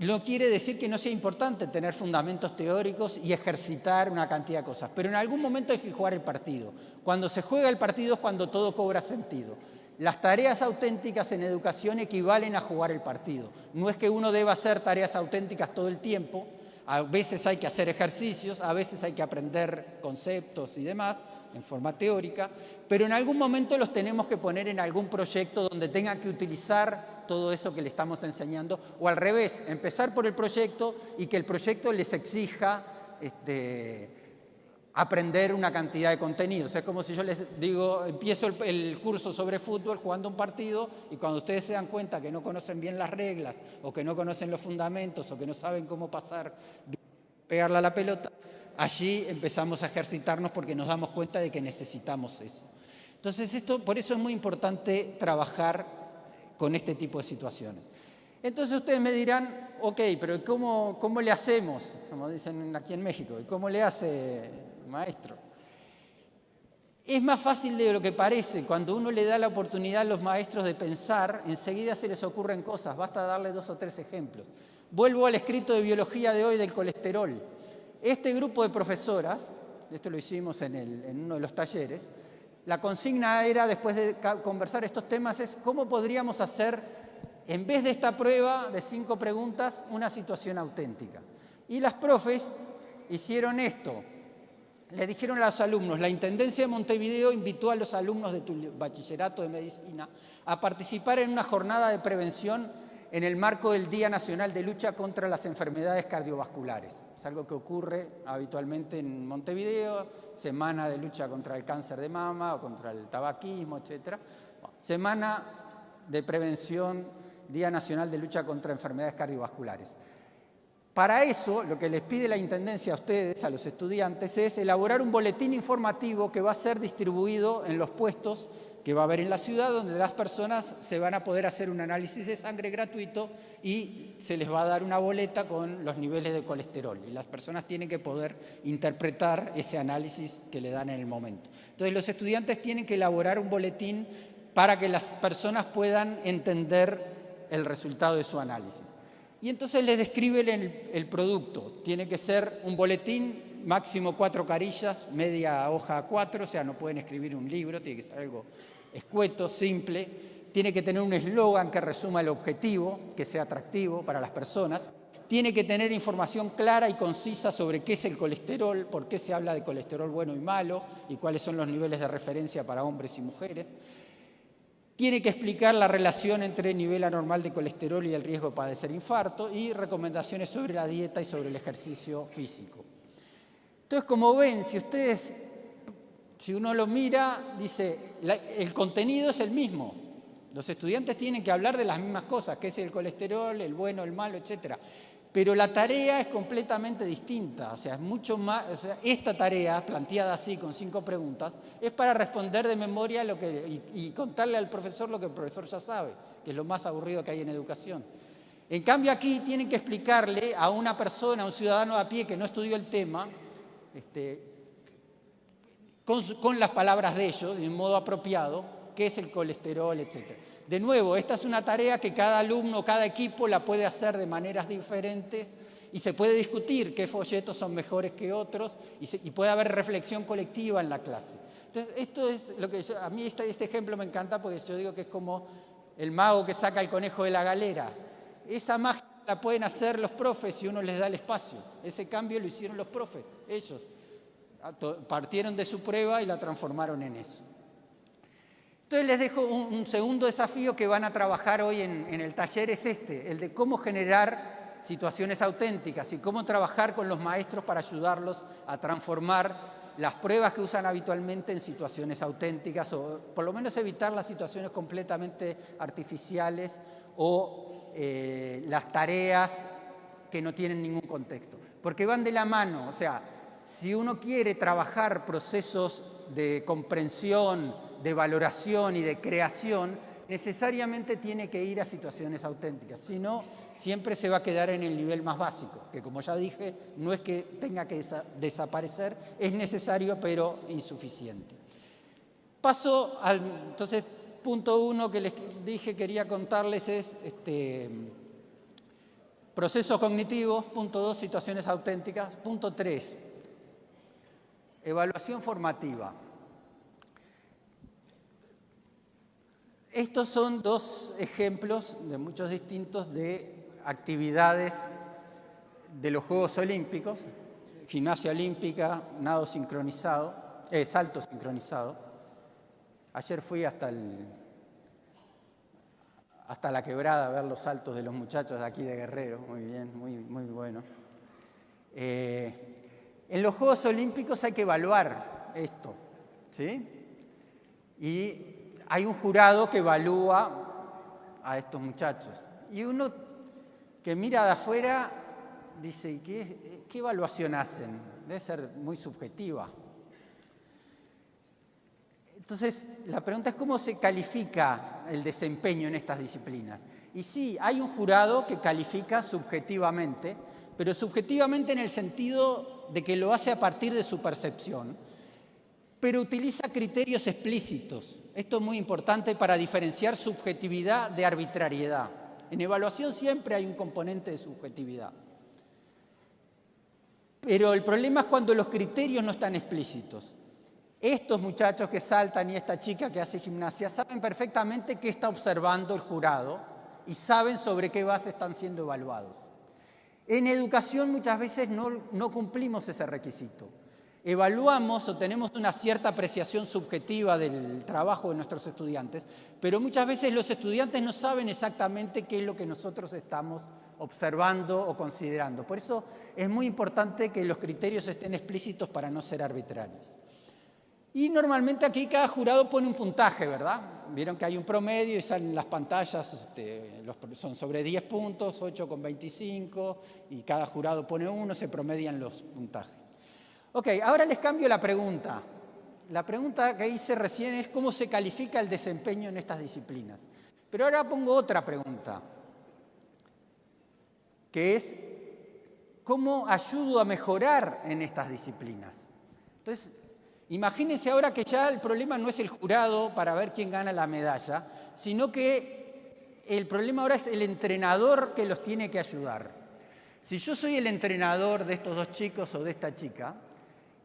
no quiere decir que no sea importante tener fundamentos teóricos y ejercitar una cantidad de cosas, pero en algún momento hay que jugar el partido. Cuando se juega el partido es cuando todo cobra sentido. Las tareas auténticas en educación equivalen a jugar el partido. No es que uno deba hacer tareas auténticas todo el tiempo, a veces hay que hacer ejercicios, a veces hay que aprender conceptos y demás en forma teórica, pero en algún momento los tenemos que poner en algún proyecto donde tengan que utilizar todo eso que le estamos enseñando, o al revés, empezar por el proyecto y que el proyecto les exija aprender una cantidad de contenidos. Es como si yo les digo, empiezo el curso sobre fútbol jugando un partido y cuando ustedes se dan cuenta que no conocen bien las reglas o que no conocen los fundamentos o que no saben cómo pegarle a la pelota, allí empezamos a ejercitarnos porque nos damos cuenta de que necesitamos eso. Entonces, por eso es muy importante trabajar con este tipo de situaciones. Entonces ustedes me dirán, ok, pero ¿cómo le hacemos? Como dicen aquí en México, ¿y cómo le hace maestro? Es más fácil de lo que parece. Cuando uno le da la oportunidad a los maestros de pensar, enseguida se les ocurren cosas. Basta darle 2 o 3 ejemplos. Vuelvo al escrito de biología de hoy del colesterol. Este grupo de profesoras, esto lo hicimos en uno de los talleres, la consigna era, después de conversar estos temas, es cómo podríamos hacer, en vez de esta prueba de 5 preguntas, una situación auténtica. Y las profes hicieron esto. Le dijeron a los alumnos, la Intendencia de Montevideo invitó a los alumnos de tu bachillerato de medicina a participar en una jornada de prevención en el marco del Día Nacional de Lucha contra las Enfermedades Cardiovasculares. Es algo que ocurre habitualmente en Montevideo, semana de lucha contra el cáncer de mama o contra el tabaquismo, etc. Semana de prevención, Día Nacional de Lucha contra Enfermedades Cardiovasculares. Para eso, lo que les pide la Intendencia a ustedes, a los estudiantes, es elaborar un boletín informativo que va a ser distribuido en los puestos que va a haber en la ciudad, donde las personas se van a poder hacer un análisis de sangre gratuito y se les va a dar una boleta con los niveles de colesterol. Y las personas tienen que poder interpretar ese análisis que le dan en el momento. Entonces, los estudiantes tienen que elaborar un boletín para que las personas puedan entender el resultado de su análisis. Y entonces les describen el producto. Tiene que ser un boletín, máximo 4 carillas, media hoja a 4, o sea, no pueden escribir un libro, tiene que ser algo escueto, simple. Tiene que tener un eslogan que resuma el objetivo, que sea atractivo para las personas. Tiene que tener información clara y concisa sobre qué es el colesterol, por qué se habla de colesterol bueno y malo, y cuáles son los niveles de referencia para hombres y mujeres. Tiene que explicar la relación entre el nivel anormal de colesterol y el riesgo de padecer infarto y recomendaciones sobre la dieta y sobre el ejercicio físico. Entonces, como ven, si uno lo mira, dice, el contenido es el mismo. Los estudiantes tienen que hablar de las mismas cosas, que es el colesterol, el bueno, el malo, etc. Pero la tarea es completamente distinta, o sea, es mucho más, o sea, esta tarea, planteada así, con 5 preguntas, es para responder de memoria y contarle al profesor lo que el profesor ya sabe, que es lo más aburrido que hay en educación. En cambio, aquí tienen que explicarle a una persona, a un ciudadano a pie que no estudió el tema, con las palabras de ellos, de un modo apropiado, qué es el colesterol, etc. De nuevo, esta es una tarea que cada alumno, cada equipo la puede hacer de maneras diferentes y se puede discutir qué folletos son mejores que otros y puede haber reflexión colectiva en la clase. Entonces, esto es lo que a mí este ejemplo me encanta porque yo digo que es como el mago que saca el conejo de la galera. Esa magia la pueden hacer los profes si uno les da el espacio. Ese cambio lo hicieron los profes, ellos. Partieron de su prueba y la transformaron en eso. Entonces les dejo un segundo desafío que van a trabajar hoy en el taller, es el de cómo generar situaciones auténticas y cómo trabajar con los maestros para ayudarlos a transformar las pruebas que usan habitualmente en situaciones auténticas o por lo menos evitar las situaciones completamente artificiales o las tareas que no tienen ningún contexto. Porque van de la mano, o sea, si uno quiere trabajar procesos de comprensión, de valoración y de creación, necesariamente tiene que ir a situaciones auténticas. Si no, siempre se va a quedar en el nivel más básico, que como ya dije, no es que tenga que desaparecer, es necesario pero insuficiente. Paso al, entonces, punto 1 que les dije quería contarles es procesos cognitivos, punto 2, situaciones auténticas, punto 3, evaluación formativa. Estos son 2 ejemplos de muchos distintos de actividades de los Juegos Olímpicos, gimnasia olímpica, nado sincronizado, salto sincronizado. Ayer fui hasta la quebrada a ver los saltos de los muchachos de aquí de Guerrero, muy bien, muy bueno. En los Juegos Olímpicos hay que evaluar esto, ¿sí? Y hay un jurado que evalúa a estos muchachos. Y uno que mira de afuera dice, ¿qué evaluación hacen? Debe ser muy subjetiva. Entonces, la pregunta es cómo se califica el desempeño en estas disciplinas. Y sí, hay un jurado que califica subjetivamente, pero subjetivamente en el sentido de que lo hace a partir de su percepción, pero utiliza criterios explícitos. Esto es muy importante para diferenciar subjetividad de arbitrariedad. En evaluación siempre hay un componente de subjetividad. Pero el problema es cuando los criterios no están explícitos. Estos muchachos que saltan y esta chica que hace gimnasia saben perfectamente qué está observando el jurado y saben sobre qué base están siendo evaluados. En educación muchas veces no cumplimos ese requisito. Evaluamos o tenemos una cierta apreciación subjetiva del trabajo de nuestros estudiantes, pero muchas veces los estudiantes no saben exactamente qué es lo que nosotros estamos observando o considerando. Por eso es muy importante que los criterios estén explícitos para no ser arbitrarios. Y normalmente aquí cada jurado pone un puntaje, ¿verdad? Vieron que hay un promedio y salen las pantallas, son sobre 10 puntos, 8,25, y cada jurado pone uno, se promedian los puntajes. Ok, ahora les cambio la pregunta. La pregunta que hice recién es cómo se califica el desempeño en estas disciplinas. Pero ahora pongo otra pregunta, que es ¿cómo ayudo a mejorar en estas disciplinas? Entonces, imagínense ahora que ya el problema no es el jurado para ver quién gana la medalla, sino que el problema ahora es el entrenador que los tiene que ayudar. Si yo soy el entrenador de estos dos chicos o de esta chica,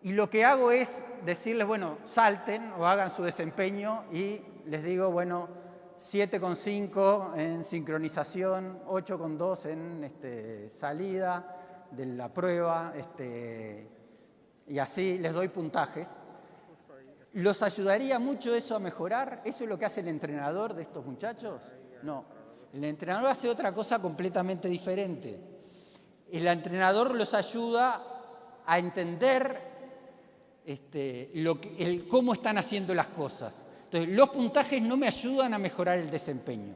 y lo que hago es decirles, bueno, salten o hagan su desempeño y les digo, bueno, 7,5 en sincronización, 8,2 en salida de la prueba, y así les doy puntajes. ¿Los ayudaría mucho eso a mejorar? ¿Eso es lo que hace el entrenador de estos muchachos? No. El entrenador hace otra cosa completamente diferente. El entrenador los ayuda a entender cómo están haciendo las cosas. Entonces, los puntajes no me ayudan a mejorar el desempeño.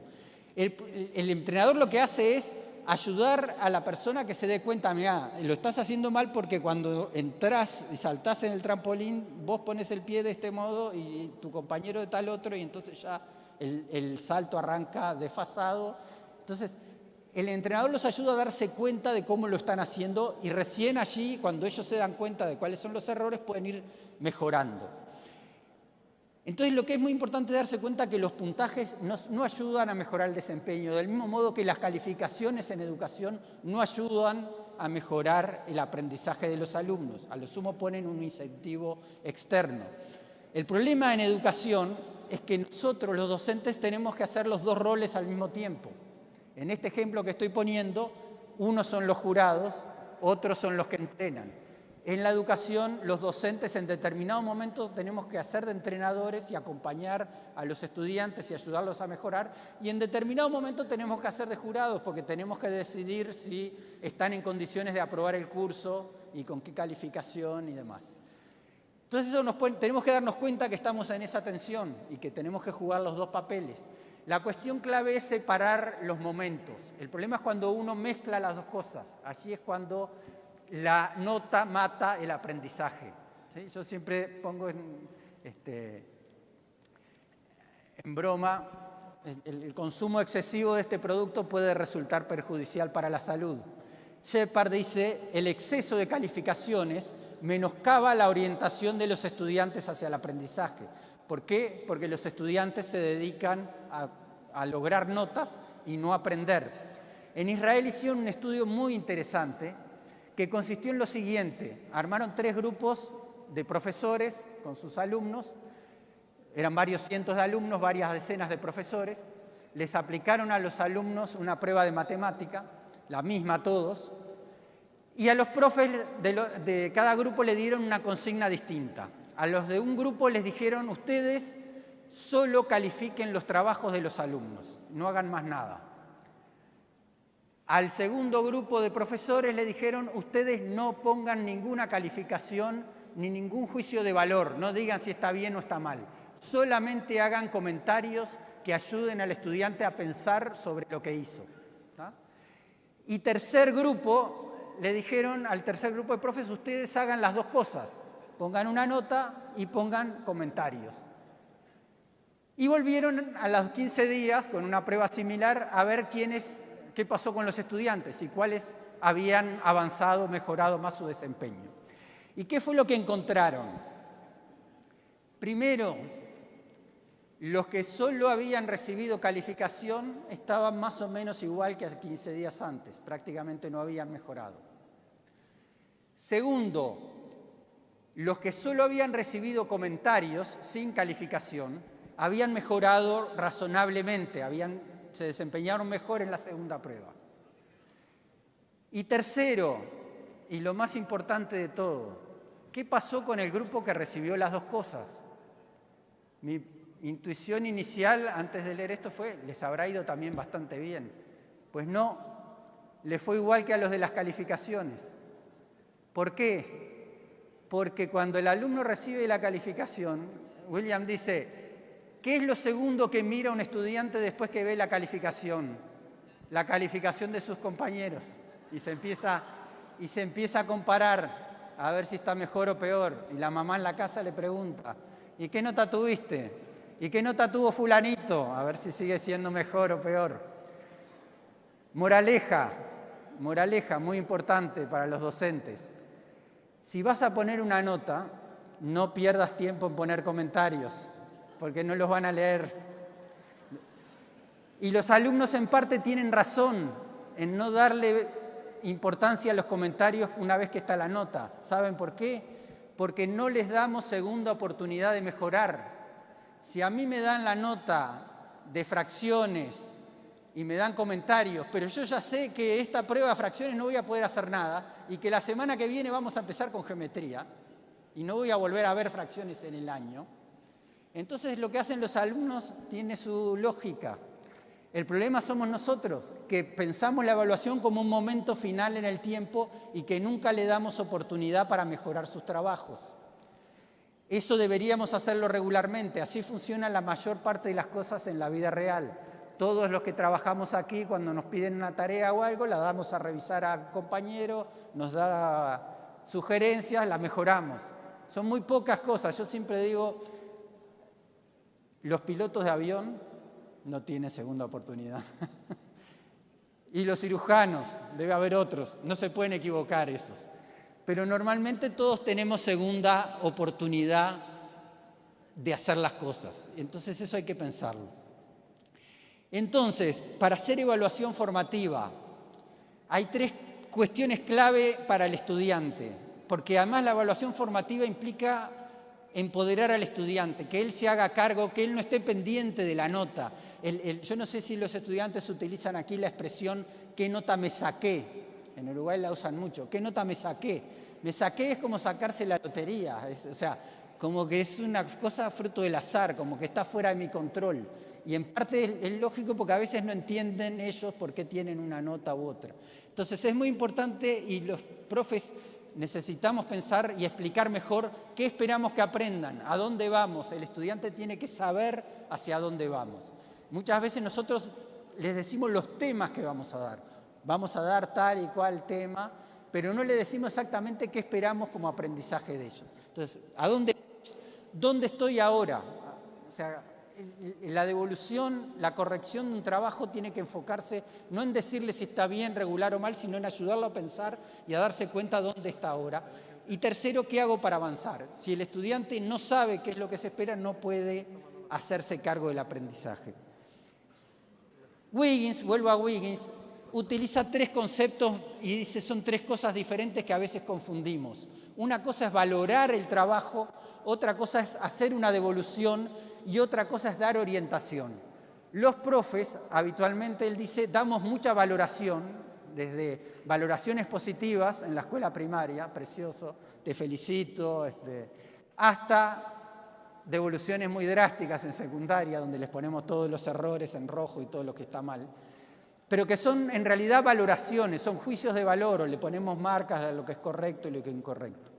El entrenador lo que hace es ayudar a la persona que se dé cuenta, mira, lo estás haciendo mal porque cuando entras y saltás en el trampolín, vos pones el pie de este modo y tu compañero de tal otro, y entonces ya el salto arranca desfasado. Entonces, el entrenador los ayuda a darse cuenta de cómo lo están haciendo y recién allí, cuando ellos se dan cuenta de cuáles son los errores, pueden ir mejorando. Entonces, lo que es muy importante es darse cuenta que los puntajes no ayudan a mejorar el desempeño, del mismo modo que las calificaciones en educación no ayudan a mejorar el aprendizaje de los alumnos. A lo sumo ponen un incentivo externo. El problema en educación es que nosotros, los docentes, tenemos que hacer los dos roles al mismo tiempo. En este ejemplo que estoy poniendo, unos son los jurados, otros son los que entrenan. En la educación, los docentes en determinado momento tenemos que hacer de entrenadores y acompañar a los estudiantes y ayudarlos a mejorar, y en determinado momento tenemos que hacer de jurados porque tenemos que decidir si están en condiciones de aprobar el curso y con qué calificación y demás. Entonces tenemos que darnos cuenta que estamos en esa tensión y que tenemos que jugar los dos papeles. La cuestión clave es separar los momentos. El problema es cuando uno mezcla las dos cosas. Allí es cuando la nota mata el aprendizaje. ¿Sí? Yo siempre pongo en broma, el consumo excesivo de este producto puede resultar perjudicial para la salud. Shepard dice, el exceso de calificaciones menoscaba la orientación de los estudiantes hacia el aprendizaje. ¿Por qué? Porque los estudiantes se dedican a lograr notas y no a aprender. En Israel hicieron un estudio muy interesante que consistió en lo siguiente. Armaron 3 grupos de profesores con sus alumnos, eran varios cientos de alumnos, varias decenas de profesores, les aplicaron a los alumnos una prueba de matemática, la misma a todos, y a los profes de cada grupo le dieron una consigna distinta. A los de un grupo les dijeron, ustedes solo califiquen los trabajos de los alumnos, no hagan más nada. Al segundo grupo de profesores le dijeron, ustedes no pongan ninguna calificación ni ningún juicio de valor, no digan si está bien o está mal. Solamente hagan comentarios que ayuden al estudiante a pensar sobre lo que hizo. ¿Tá? Y tercer grupo, le dijeron al tercer grupo de profes, ustedes hagan las dos cosas, pongan una nota y pongan comentarios. Y volvieron a los 15 días con una prueba similar a ver qué pasó con los estudiantes y cuáles habían avanzado, mejorado más su desempeño. ¿Y qué fue lo que encontraron? Primero, los que solo habían recibido calificación estaban más o menos igual que hace 15 días antes, prácticamente no habían mejorado. Segundo, los que solo habían recibido comentarios sin calificación habían mejorado razonablemente, se desempeñaron mejor en la segunda prueba. Y tercero, y lo más importante de todo, ¿qué pasó con el grupo que recibió las dos cosas? Mi intuición inicial antes de leer esto fue, les habrá ido también bastante bien. Pues no, les fue igual que a los de las calificaciones. ¿Por qué? Porque cuando el alumno recibe la calificación, William dice, ¿qué es lo segundo que mira un estudiante después que ve la calificación? La calificación de sus compañeros. Y se empieza a comparar, a ver si está mejor o peor. Y la mamá en la casa le pregunta, ¿y qué nota tuviste? ¿Y qué nota tuvo fulanito? A ver si sigue siendo mejor o peor. Moraleja, muy importante para los docentes. Si vas a poner una nota, no pierdas tiempo en poner comentarios, porque no los van a leer. Y los alumnos en parte tienen razón en no darle importancia a los comentarios una vez que está la nota. ¿Saben por qué? Porque no les damos segunda oportunidad de mejorar. Si a mí me dan la nota de fracciones y me dan comentarios, pero yo ya sé que esta prueba de fracciones no voy a poder hacer nada y que la semana que viene vamos a empezar con geometría y no voy a volver a ver fracciones en el año, entonces lo que hacen los alumnos tiene su lógica. El problema somos nosotros, que pensamos la evaluación como un momento final en el tiempo y que nunca le damos oportunidad para mejorar sus trabajos. Eso deberíamos hacerlo regularmente, así funciona la mayor parte de las cosas en la vida real. Todos los que trabajamos aquí, cuando nos piden una tarea o algo, la damos a revisar al compañero, nos da sugerencias, la mejoramos. Son muy pocas cosas. Yo siempre digo, los pilotos de avión no tienen segunda oportunidad. Y los cirujanos, debe haber otros, no se pueden equivocar esos. Pero normalmente todos tenemos segunda oportunidad de hacer las cosas. Entonces eso hay que pensarlo. Entonces, para hacer evaluación formativa, hay 3 cuestiones clave para el estudiante, porque además la evaluación formativa implica empoderar al estudiante, que él se haga cargo, que él no esté pendiente de la nota. Yo no sé si los estudiantes utilizan aquí la expresión ¿qué nota me saqué? En Uruguay la usan mucho. ¿Qué nota me saqué? Me saqué es como sacarse la lotería, o sea, como que es una cosa fruto del azar, como que está fuera de mi control. Y en parte es lógico porque a veces no entienden ellos por qué tienen una nota u otra. Entonces es muy importante y los profes necesitamos pensar y explicar mejor qué esperamos que aprendan, a dónde vamos. El estudiante tiene que saber hacia dónde vamos. Muchas veces nosotros les decimos los temas que vamos a dar. Vamos a dar tal y cual tema, pero no le decimos exactamente qué esperamos como aprendizaje de ellos. Entonces, ¿dónde estoy ahora? O sea, la devolución, la corrección de un trabajo tiene que enfocarse no en decirle si está bien, regular o mal, sino en ayudarlo a pensar y a darse cuenta dónde está ahora. Y tercero, ¿qué hago para avanzar? Si el estudiante no sabe qué es lo que se espera, no puede hacerse cargo del aprendizaje. Vuelvo a Wiggins, utiliza 3 conceptos y dice son 3 cosas diferentes que a veces confundimos. Una cosa es valorar el trabajo, otra cosa es hacer una devolución y otra cosa es dar orientación. Los profes, habitualmente, él dice, damos mucha valoración, desde valoraciones positivas en la escuela primaria, precioso, te felicito, hasta devoluciones muy drásticas en secundaria, donde les ponemos todos los errores en rojo y todo lo que está mal, pero que son en realidad valoraciones, son juicios de valor, o le ponemos marcas a lo que es correcto y lo que es incorrecto.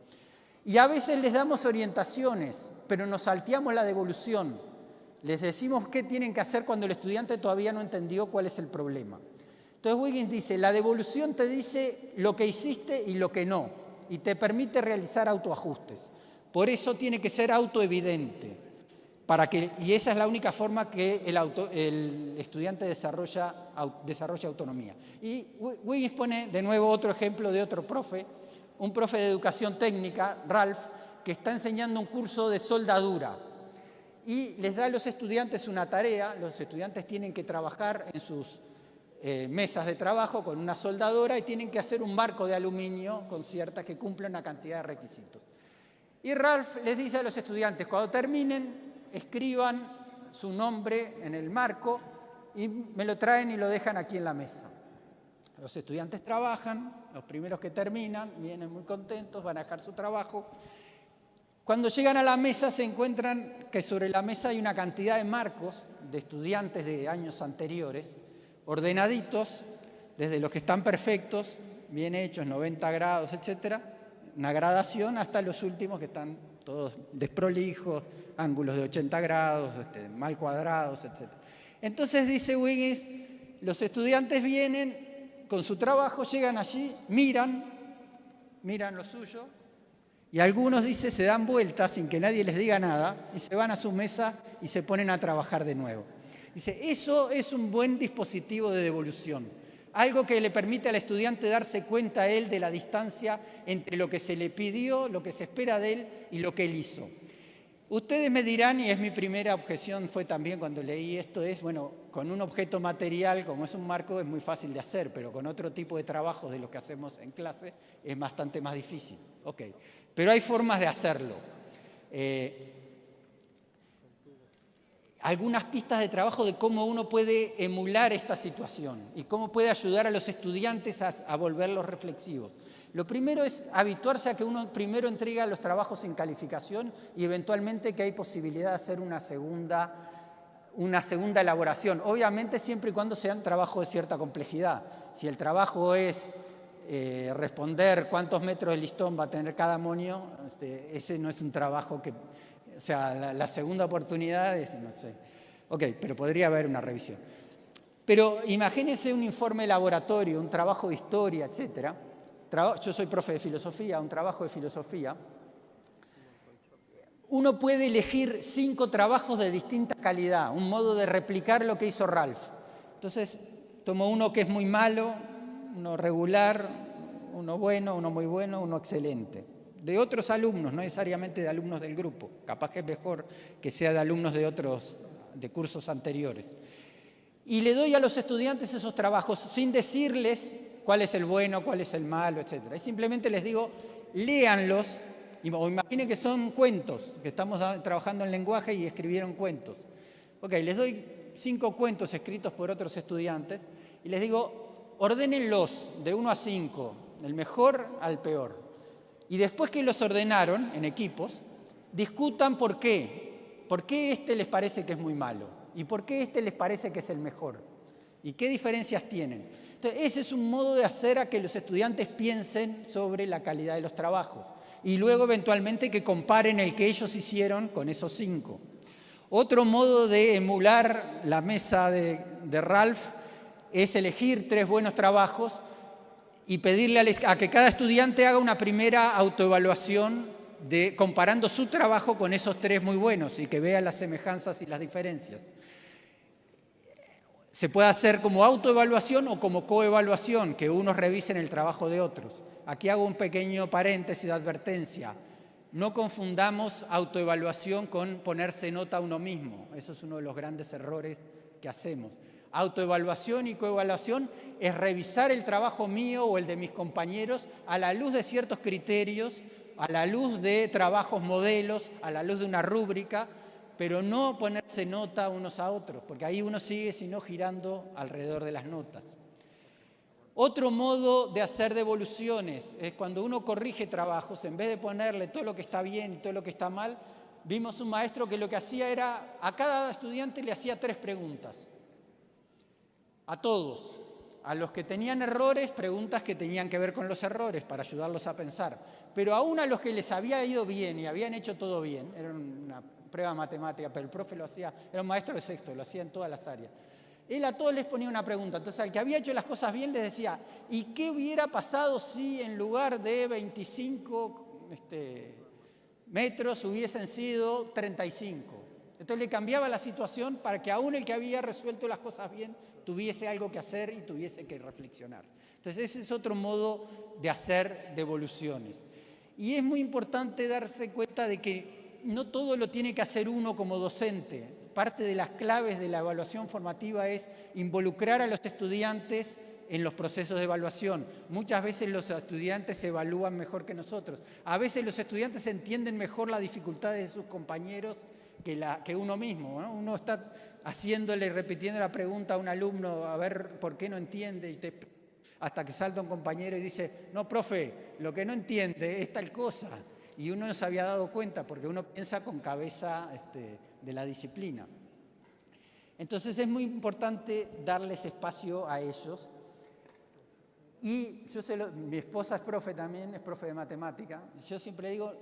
Y a veces les damos orientaciones, pero nos salteamos la devolución. Les decimos qué tienen que hacer cuando el estudiante todavía no entendió cuál es el problema. Entonces Wiggins dice, la devolución te dice lo que hiciste y lo que no, y te permite realizar autoajustes. Por eso tiene que ser autoevidente, y esa es la única forma que el estudiante desarrolla autonomía. Y Wiggins pone de nuevo otro ejemplo de otro profe, un profe de educación técnica, Ralph, que está enseñando un curso de soldadura y les da a los estudiantes una tarea. Los estudiantes tienen que trabajar en sus mesas de trabajo con una soldadora y tienen que hacer un marco de aluminio con que cumpla una cantidad de requisitos. Y Ralph les dice a los estudiantes, cuando terminen, escriban su nombre en el marco y me lo traen y lo dejan aquí en la mesa. Los estudiantes trabajan, los primeros que terminan vienen muy contentos, van a dejar su trabajo. Cuando llegan a la mesa se encuentran que sobre la mesa hay una cantidad de marcos de estudiantes de años anteriores, ordenaditos, desde los que están perfectos, bien hechos, 90 grados, etc., una gradación hasta los últimos que están todos desprolijos, ángulos de 80 grados, mal cuadrados, etc. Entonces, dice Wiggins, los estudiantes vienen con su trabajo, llegan allí, miran lo suyo, y algunos, dice, se dan vueltas sin que nadie les diga nada y se van a su mesa y se ponen a trabajar de nuevo. Dice, eso es un buen dispositivo de devolución, algo que le permite al estudiante darse cuenta a él de la distancia entre lo que se le pidió, lo que se espera de él y lo que él hizo. Ustedes me dirán, y es mi primera objeción, fue también cuando leí esto, es, bueno, con un objeto material, como es un marco, es muy fácil de hacer, pero con otro tipo de trabajos de los que hacemos en clase es bastante más difícil. Ok, pero hay formas de hacerlo. Algunas pistas de trabajo de cómo uno puede emular esta situación y cómo puede ayudar a los estudiantes a volverlos reflexivos. Lo primero es habituarse a que uno primero entrega los trabajos sin calificación y eventualmente que hay posibilidad de hacer una segunda elaboración. Obviamente siempre y cuando sean trabajos de cierta complejidad. Si el trabajo es responder cuántos metros de listón va a tener cada monio, ese no es un trabajo que... O sea, la segunda oportunidad es, no sé. Ok, pero podría haber una revisión. Pero imagínense un informe de laboratorio, un trabajo de historia, etc. Yo soy profe de filosofía, un trabajo de filosofía. Uno puede elegir 5 trabajos de distinta calidad, un modo de replicar lo que hizo Ralph. Entonces, tomo uno que es muy malo, uno regular, uno bueno, uno muy bueno, uno excelente. De otros alumnos, no necesariamente de alumnos del grupo. Capaz que es mejor que sea de alumnos de cursos anteriores. Y le doy a los estudiantes esos trabajos sin decirles cuál es el bueno, cuál es el malo, etc. Y simplemente les digo, léanlos, o imaginen que son cuentos, que estamos trabajando en lenguaje y escribieron cuentos. Ok, les doy 5 cuentos escritos por otros estudiantes y les digo, ordénenlos de 1 a 5, del mejor al peor. Y después que los ordenaron en equipos, discutan por qué. ¿Por qué este les parece que es muy malo? ¿Y por qué este les parece que es el mejor? ¿Y qué diferencias tienen? Entonces, ese es un modo de hacer a que los estudiantes piensen sobre la calidad de los trabajos. Y luego, eventualmente, que comparen el que ellos hicieron con esos 5. Otro modo de emular la mesa de Ralph es elegir 3 buenos trabajos y pedirle a que cada estudiante haga una primera autoevaluación comparando su trabajo con esos 3 muy buenos y que vea las semejanzas y las diferencias. Se puede hacer como autoevaluación o como coevaluación, que unos revisen el trabajo de otros. Aquí hago un pequeño paréntesis de advertencia. No confundamos autoevaluación con ponerse nota a uno mismo. Eso es uno de los grandes errores que hacemos. Autoevaluación y coevaluación es revisar el trabajo mío o el de mis compañeros a la luz de ciertos criterios, a la luz de trabajos modelos, a la luz de una rúbrica, pero no ponerse nota unos a otros, porque ahí uno sigue sino girando alrededor de las notas. Otro modo de hacer devoluciones es cuando uno corrige trabajos, en vez de ponerle todo lo que está bien y todo lo que está mal, vimos un maestro que lo que hacía era, a cada estudiante le hacía 3 preguntas. A todos. A los que tenían errores, preguntas que tenían que ver con los errores para ayudarlos a pensar. Pero aún a los que les había ido bien y habían hecho todo bien, era una prueba matemática, pero el profe lo hacía, era un maestro de sexto, lo hacía en todas las áreas. Él a todos les ponía una pregunta. Entonces, al que había hecho las cosas bien les decía, ¿y qué hubiera pasado si en lugar de 25 metros hubiesen sido 35? Entonces le cambiaba la situación para que aún el que había resuelto las cosas bien tuviese algo que hacer y tuviese que reflexionar. Entonces ese es otro modo de hacer devoluciones. Y es muy importante darse cuenta de que no todo lo tiene que hacer uno como docente. Parte de las claves de la evaluación formativa es involucrar a los estudiantes en los procesos de evaluación. Muchas veces los estudiantes se evalúan mejor que nosotros. A veces los estudiantes entienden mejor las dificultades de sus compañeros que uno mismo, ¿no? Uno está haciéndole, repitiendo la pregunta a un alumno a ver por qué no entiende, hasta que salta un compañero y dice, no, profe, lo que no entiende es tal cosa. Y uno no se había dado cuenta porque uno piensa con cabeza de la disciplina. Entonces es muy importante darles espacio a ellos. Y mi esposa es profe también, es profe de matemática. Yo siempre digo,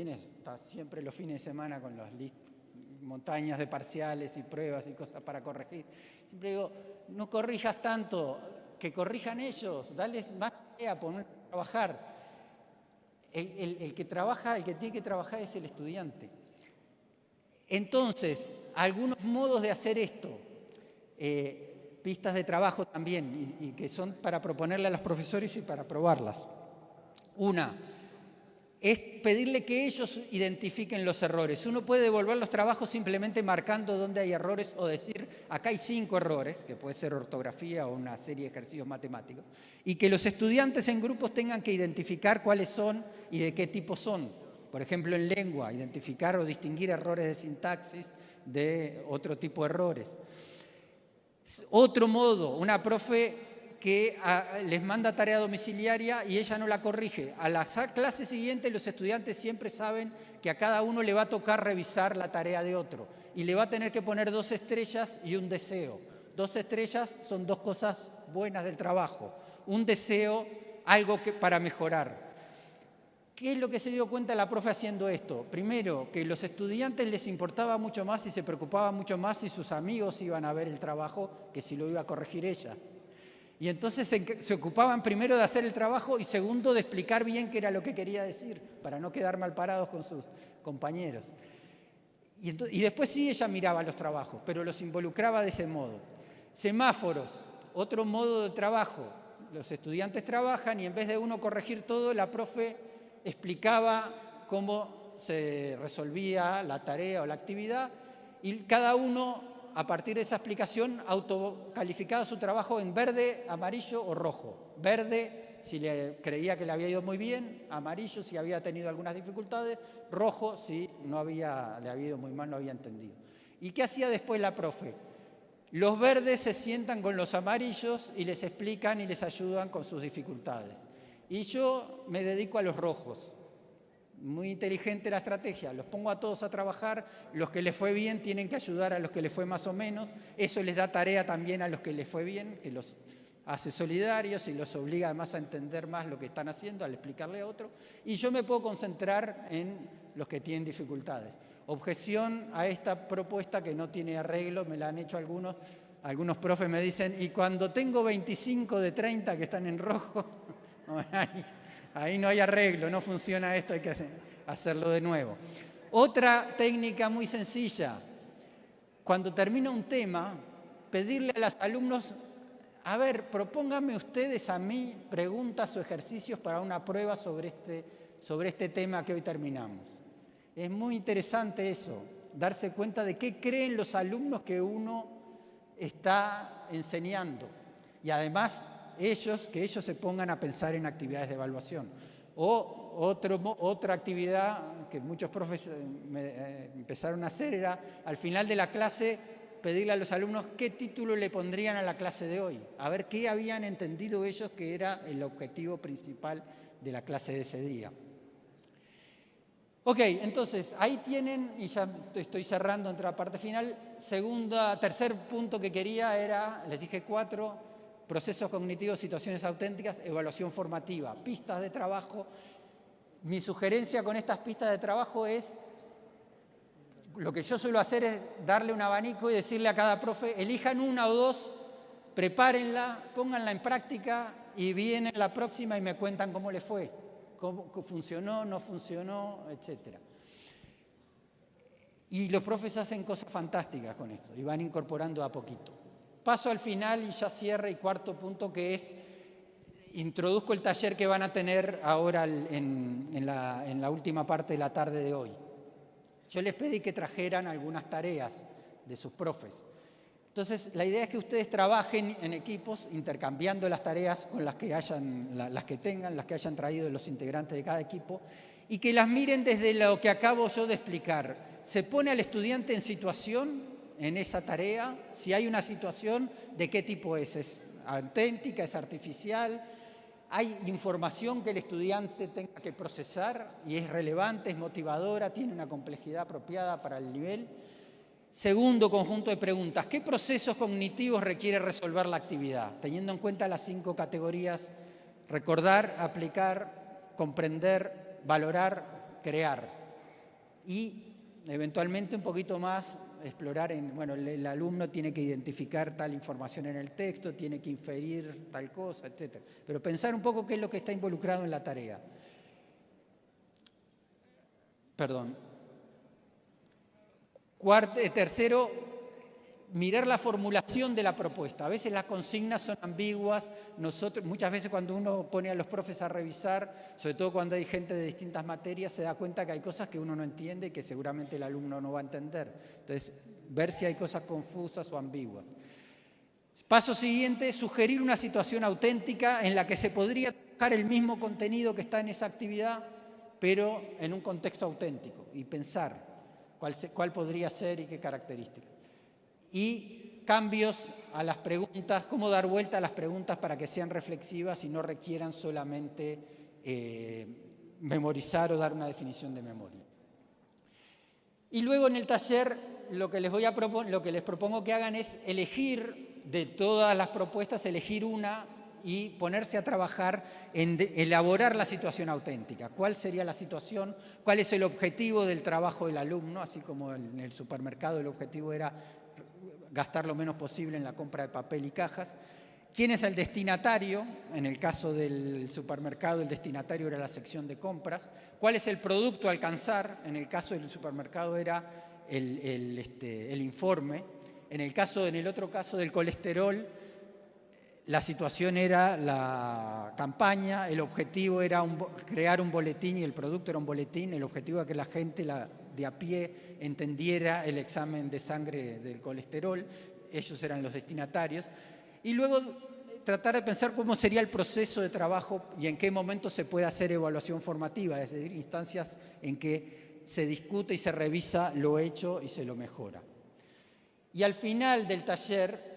está siempre los fines de semana con las montañas de parciales y pruebas y cosas para corregir. Siempre digo, no corrijas tanto, que corrijan ellos, dales más tarea, poner a trabajar. El que tiene que trabajar es el estudiante. Entonces, algunos modos de hacer esto, pistas de trabajo también, y que son para proponerle a los profesores y para probarlas. Una es pedirle que ellos identifiquen los errores. Uno puede devolver los trabajos simplemente marcando dónde hay errores o decir, acá hay 5 errores, que puede ser ortografía o una serie de ejercicios matemáticos, y que los estudiantes en grupos tengan que identificar cuáles son y de qué tipo son. Por ejemplo, en lengua, identificar o distinguir errores de sintaxis de otro tipo de errores. Otro modo, una profe que les manda tarea domiciliaria y ella no la corrige. A la clase siguiente los estudiantes siempre saben que a cada uno le va a tocar revisar la tarea de otro y le va a tener que poner 2 estrellas y un deseo. 2 estrellas son 2 cosas buenas del trabajo. Un deseo, algo para mejorar. ¿Qué es lo que se dio cuenta la profe haciendo esto? Primero, que a los estudiantes les importaba mucho más y se preocupaba mucho más si sus amigos iban a ver el trabajo que si lo iba a corregir ella. Y entonces se ocupaban primero de hacer el trabajo y segundo de explicar bien qué era lo que quería decir, para no quedar mal parados con sus compañeros. Y después sí ella miraba los trabajos, pero los involucraba de ese modo. Semáforos, otro modo de trabajo. Los estudiantes trabajan y en vez de uno corregir todo, la profe explicaba cómo se resolvía la tarea o la actividad y cada uno, a partir de esa explicación, autocalificaba su trabajo en verde, amarillo o rojo. Verde si creía que le había ido muy bien, amarillo si había tenido algunas dificultades, rojo si le había ido muy mal, no había entendido. ¿Y qué hacía después la profe? Los verdes se sientan con los amarillos y les explican y les ayudan con sus dificultades. Y yo me dedico a los rojos. Muy inteligente la estrategia, los pongo a todos a trabajar, los que les fue bien tienen que ayudar a los que les fue más o menos, eso les da tarea también a los que les fue bien, que los hace solidarios y los obliga además a entender más lo que están haciendo al explicarle a otro, y yo me puedo concentrar en los que tienen dificultades. Objeción a esta propuesta que no tiene arreglo, me la han hecho algunos profes me dicen, y cuando tengo 25 de 30 que están en rojo, ahí no hay arreglo, no funciona esto, hay que hacerlo de nuevo. Otra técnica muy sencilla, cuando termina un tema, pedirle a los alumnos, a ver, propónganme ustedes a mí preguntas o ejercicios para una prueba sobre este tema que hoy terminamos. Es muy interesante eso, darse cuenta de qué creen los alumnos que uno está enseñando y además que ellos se pongan a pensar en actividades de evaluación. O otra actividad que muchos profes empezaron a hacer era, al final de la clase, pedirle a los alumnos qué título le pondrían a la clase de hoy, a ver qué habían entendido ellos que era el objetivo principal de la clase de ese día. Ok, entonces, ahí tienen, y ya estoy cerrando entre la parte final, tercer punto que quería era, les dije 4, procesos cognitivos, situaciones auténticas, evaluación formativa, pistas de trabajo. Mi sugerencia con estas pistas de trabajo es, lo que yo suelo hacer es darle un abanico y decirle a cada profe, elijan 1 o 2, prepárenla, pónganla en práctica y vienen la próxima y me cuentan cómo les fue, cómo funcionó, no funcionó, etc. Y los profes hacen cosas fantásticas con esto y van incorporando a poquito. Paso al final y ya cierre, y cuarto punto, que es, introduzco el taller que van a tener ahora en la última parte de la tarde de hoy. Yo les pedí que trajeran algunas tareas de sus profes. Entonces, la idea es que ustedes trabajen en equipos, intercambiando las tareas con las que tengan, las que hayan traído los integrantes de cada equipo, y que las miren desde lo que acabo yo de explicar. Se pone al estudiante en situación en esa tarea, si hay una situación, ¿de qué tipo es? ¿Es auténtica? ¿Es artificial? ¿Hay información que el estudiante tenga que procesar y es relevante, es motivadora, tiene una complejidad apropiada para el nivel? Segundo conjunto de preguntas, ¿qué procesos cognitivos requiere resolver la actividad? Teniendo en cuenta las 5 categorías: recordar, aplicar, comprender, valorar, crear. Y eventualmente un poquito más explorar el alumno tiene que identificar tal información en el texto, tiene que inferir tal cosa, etc. Pero pensar un poco qué es lo que está involucrado en la tarea. Tercero, mirar la formulación de la propuesta. A veces las consignas son ambiguas. Muchas veces cuando uno pone a los profes a revisar, sobre todo cuando hay gente de distintas materias, se da cuenta que hay cosas que uno no entiende y que seguramente el alumno no va a entender. Entonces, ver si hay cosas confusas o ambiguas. Paso siguiente, sugerir una situación auténtica en la que se podría trabajar el mismo contenido que está en esa actividad, pero en un contexto auténtico, y pensar cuál podría ser y qué características. Y cambios a las preguntas, cómo dar vuelta a las preguntas para que sean reflexivas y no requieran solamente memorizar o dar una definición de memoria. Y luego en el taller lo que les propongo que hagan es elegir de todas las propuestas, elegir una y ponerse a trabajar en elaborar la situación auténtica. ¿Cuál sería la situación? ¿Cuál es el objetivo del trabajo del alumno? Así como en el supermercado el objetivo era gastar lo menos posible en la compra de papel y cajas. ¿Quién es el destinatario? En el caso del supermercado, el destinatario era la sección de compras. ¿Cuál es el producto a alcanzar? En el caso del supermercado era el informe. En el otro caso del colesterol, la situación era la campaña, el objetivo era crear un boletín y el producto era un boletín. El objetivo era que la gente de a pie entendiera el examen de sangre del colesterol. Ellos eran los destinatarios. Y luego tratar de pensar cómo sería el proceso de trabajo y en qué momento se puede hacer evaluación formativa, es decir, instancias en que se discute y se revisa lo hecho y se lo mejora. Y al final del taller,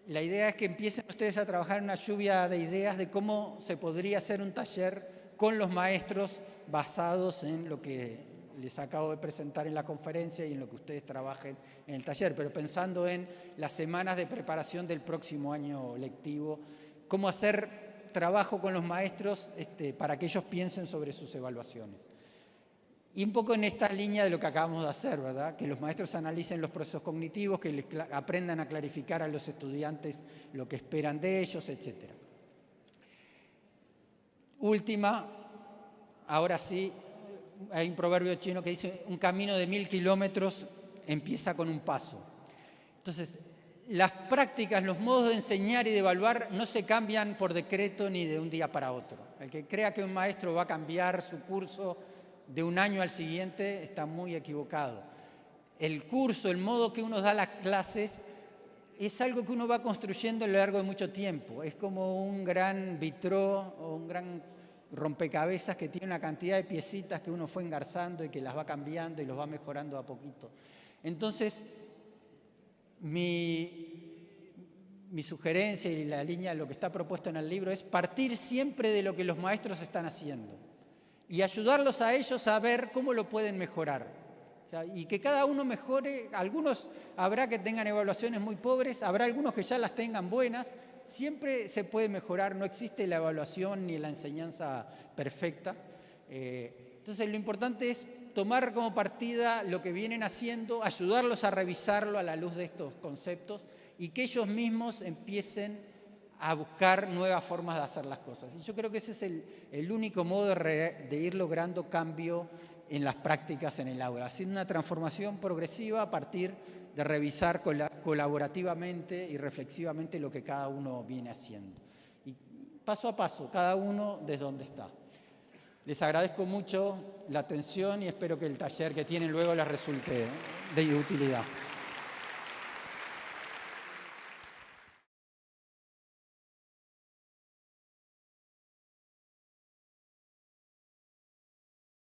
la idea es que empiecen ustedes a trabajar en una lluvia de ideas de cómo se podría hacer un taller con los maestros basados en lo que les acabo de presentar en la conferencia y en lo que ustedes trabajen en el taller, pero pensando en las semanas de preparación del próximo año lectivo, cómo hacer trabajo con los maestros para que ellos piensen sobre sus evaluaciones. Y un poco en esta línea de lo que acabamos de hacer, ¿verdad? Que los maestros analicen los procesos cognitivos, que aprendan a clarificar a los estudiantes lo que esperan de ellos, etc. Última, ahora sí, hay un proverbio chino que dice: un camino de 1000 kilómetros empieza con un paso. Entonces, las prácticas, los modos de enseñar y de evaluar no se cambian por decreto ni de un día para otro. El que crea que un maestro va a cambiar su curso de un año al siguiente está muy equivocado. El curso, el modo que uno da las clases, es algo que uno va construyendo a lo largo de mucho tiempo. Es como un gran vitró o un gran rompecabezas que tiene una cantidad de piecitas que uno fue engarzando y que las va cambiando y los va mejorando a poquito. Entonces, mi sugerencia y la línea de lo que está propuesto en el libro es partir siempre de lo que los maestros están haciendo y ayudarlos a ellos a ver cómo lo pueden mejorar. O sea, y que cada uno mejore. Algunos habrá que tengan evaluaciones muy pobres, habrá algunos que ya las tengan buenas. Siempre se puede mejorar, no existe la evaluación ni la enseñanza perfecta. Entonces lo importante es tomar como partida lo que vienen haciendo, ayudarlos a revisarlo a la luz de estos conceptos y que ellos mismos empiecen a buscar nuevas formas de hacer las cosas. Y yo creo que ese es el único modo de ir logrando cambio en las prácticas en el aula, haciendo una transformación progresiva a partir de revisar colaborativamente y reflexivamente lo que cada uno viene haciendo. Y paso a paso, cada uno desde donde está. Les agradezco mucho la atención y espero que el taller que tienen luego les resulte de utilidad.